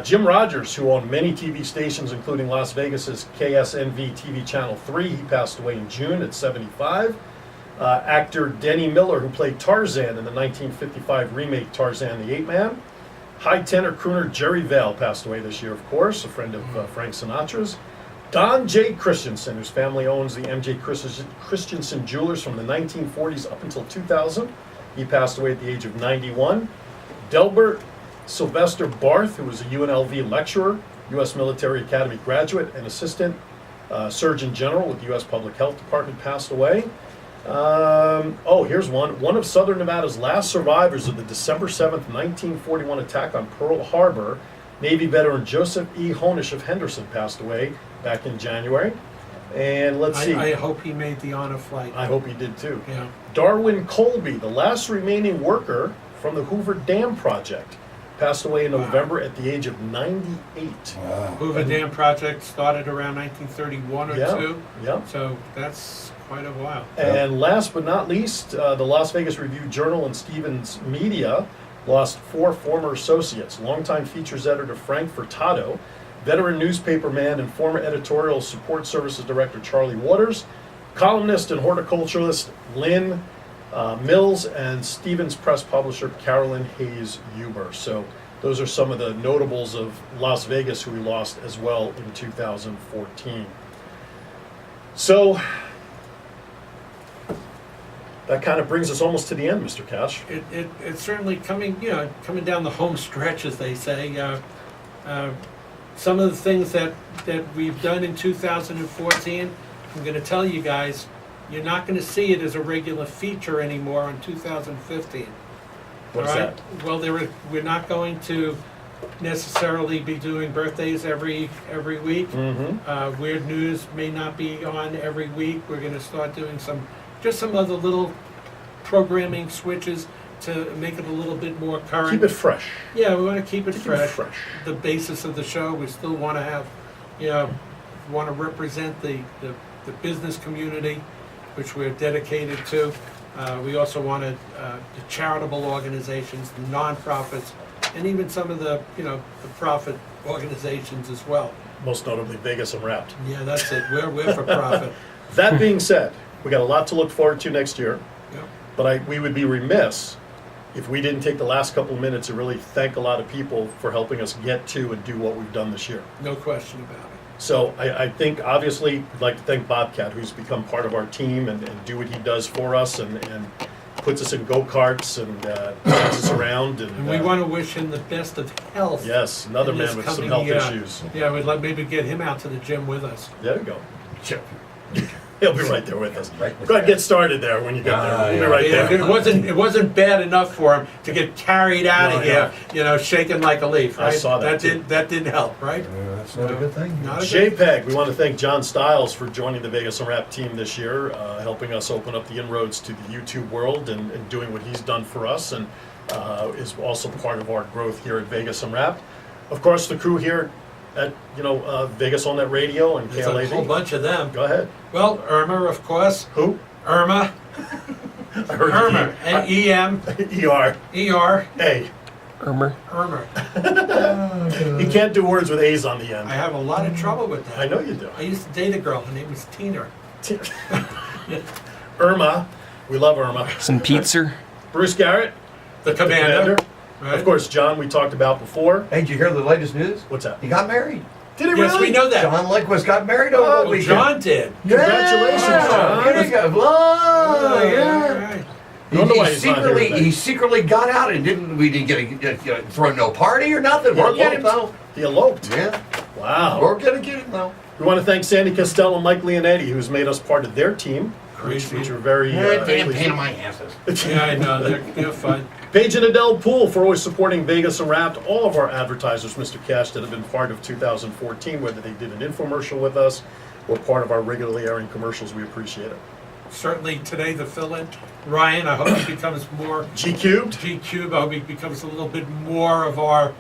Jim Rogers, who owned many TV stations, including Las Vegas's KSNV TV Channel 3, he passed away in June at 75. Actor Denny Miller, who played Tarzan in the 1955 remake Tarzan the Ape Man. High tenor crooner Jerry Vale passed away this year, of course, a friend of Frank Sinatra's. Don J. Christensen, whose family owns the M.J. Christensen Jewelers from the 1940s up until 2000. He passed away at the age of 91. Delbert Sylvester Barth, who was a UNLV lecturer, U.S. Military Academy graduate, and assistant Surgeon General with the U.S. Public Health Department, passed away. Here's one. One of Southern Nevada's last survivors of the December 7th, 1941 attack on Pearl Harbor, Navy veteran Joseph E. Honish of Henderson, passed away back in January. And let's see. I hope he made the honor flight. I hope he did too. Yeah. Darwin Colby, the last remaining worker from the Hoover Dam project, passed away in November at the age of 98. Hoover Dam project started around 1931 or Yeah, 2. yeah. So that's quite a while. And last but not least, the Las Vegas Review-Journal and Stevens Media lost 4 former associates. Longtime features editor Frank Furtado, veteran newspaperman and former editorial support services director Charlie Waters, columnist and horticulturalist Lynn Mills, and Stevens Press publisher Carolyn Hayes Huber. So those are some of the notables of Las Vegas who we lost as well in 2014. So that kind of brings us almost to the end, Mr. Cash. It's certainly coming down the home stretch, as they say. Some of the things that we've done in 2014, I'm going to tell you guys, you're not going to see it as a regular feature anymore in 2015. What is All that? Well, we're not going to necessarily be doing birthdays every week. Mm-hmm. Weird News may not be on every week. We're going to start doing some other little programming switches to make it a little bit more current. Keep it fresh. Yeah, we want to keep it fresh. fresh. The basis of the show, we still want to have, want to represent the business community, which we're dedicated to. We also want to, the charitable organizations, the nonprofits, and even some of the profit organizations as well. Most notably Vegas Unwrapped. Yeah, that's it. We're for profit. That being said, we got a lot to look forward to next year, Yeah. but we would be remiss if we didn't take the last couple of minutes to really thank a lot of people for helping us get to and do what we've done this year. No question about it. So I think obviously we'd like to thank Bobcat, who's become part of our team and do what he does for us and puts us in go-karts and takes us around. And we want to wish him the best of health. Yes, another in this man with some coming health year. issues. Yeah, we'd like maybe get him out to the gym with us. There you go. Sure. He'll be right there with us. Right with Go ahead, that. get started there when you get there. We'll be right Yeah, there. it wasn't bad enough for him to get carried out No, of here, you know, shaking like a leaf, I right? saw that, too. That didn't help, right? That's not a good thing. Not a good- JPEG, we want to thank John Stiles for joining the Vegas Unwrapped team this year, helping us open up the inroads to the YouTube world and doing what he's done for us, and is also part of our growth here at Vegas Unwrapped. Of course, the crew here at Vegas On Net Radio and There's a whole KLAV. bunch of them. Go ahead. Well, Irma, of course. Who? Irma. I heard Irma. E-M. ER. E-R. A. Irmer. Irma. You can't do words with A's on the end. I have a lot of trouble with that. I know you do. I used to date a girl. Her name was Tina. Irma. We love Irma. Some pizza. Bruce Garrett. The commander. Right? Of course, John, we talked about before. Hey, did you hear the latest news? What's that? He got married. Did he Yes, really? we know that. John Lindquist got married over the Oh, weekend. John did. Congratulations, John. There you go. Oh, yeah. Right. No wonder why he's not here today. He secretly got out and we didn't throw no party or nothing. We're getting him though. He eloped. Yeah, Wow. we're gonna get him though. We want to thank Sandy Costello and Mike Leonetti, who's made us part of their team, which Crazy. are very Damn pleased. pain in my asses. Yeah, I know. They're fun. Paige and Adele Poole for always supporting Vegas Unwrapped. All of our advertisers, Mr. Cash, that have been part of 2014, whether they did an infomercial with us or part of our regularly airing commercials, we appreciate it. Certainly today, the fill-in. Ryan, I hope he becomes more G Cubed. G-Cube. I hope he becomes a little bit more of our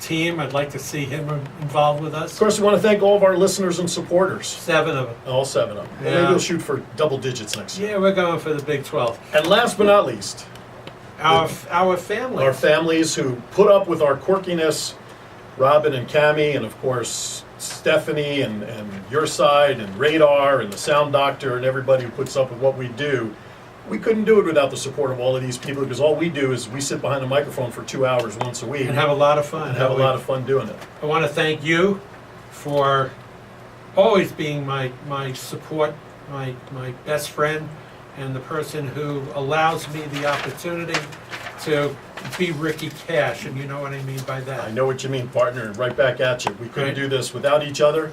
team. I'd like to see him involved with Of us. course, we want to thank all of our listeners and supporters. 7 of them. All 7 of them. Yeah. Maybe we'll shoot for double digits next year. Yeah, we're going for the Big 12. And last but not least, Our family. our families who put up with our quirkiness, Robin and Cammie, and of course Stephanie and your side and Radar and the Sound Doctor and everybody who puts up with what we do. We couldn't do it without the support of all of these people, because all we do is we sit behind a microphone for 2 hours once a week And have a lot of fun. and have a lot of fun doing it. I want to thank you for always being my support, my best friend, and the person who allows me the opportunity to be Ricky Cash, and you know what I mean by I that. know what you mean, partner, and right back at you. We couldn't Right. do this without each other.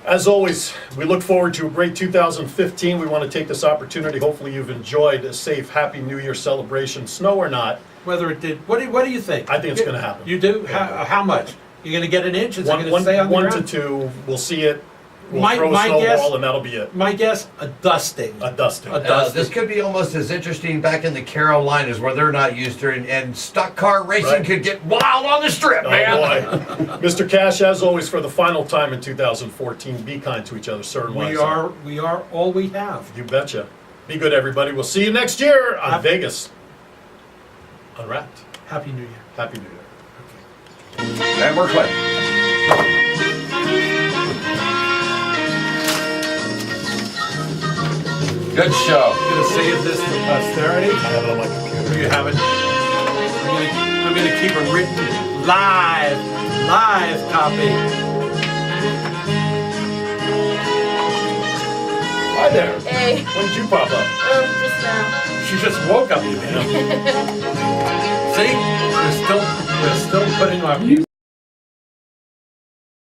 As always, we look forward to a great 2015. We want to take this opportunity. Hopefully you've enjoyed a safe, happy New Year celebration, snow or not. Whether it did, what do you think? I think it's gonna happen. You do? How much? You're going to get an inch? Is it going to stay on the One to ground? 2, we'll see it. We'll My- throw a my guess- snowball and that'll be it. My guess, a dusting. A dusting. A dusting. This could be almost as interesting back in the Carolinas where they're not used to it, and stock car racing Right. could get wild on the strip, Oh man. boy. Mr. Cash, as always, for the final time in 2014, be kind to each other, sir. and We wise. are all we have. You betcha. Be good, everybody. We'll see you next year on Happy- Vegas Unwrapped. Happy New Year. Happy New Year. And we're clear. Good show. I'm going to save this for posterity. I have it on my computer. You haven't. I'm gonna keep a written live copy. Hi there. Hey, When did you pop up? just now. She just woke up. See, we're still putting our music.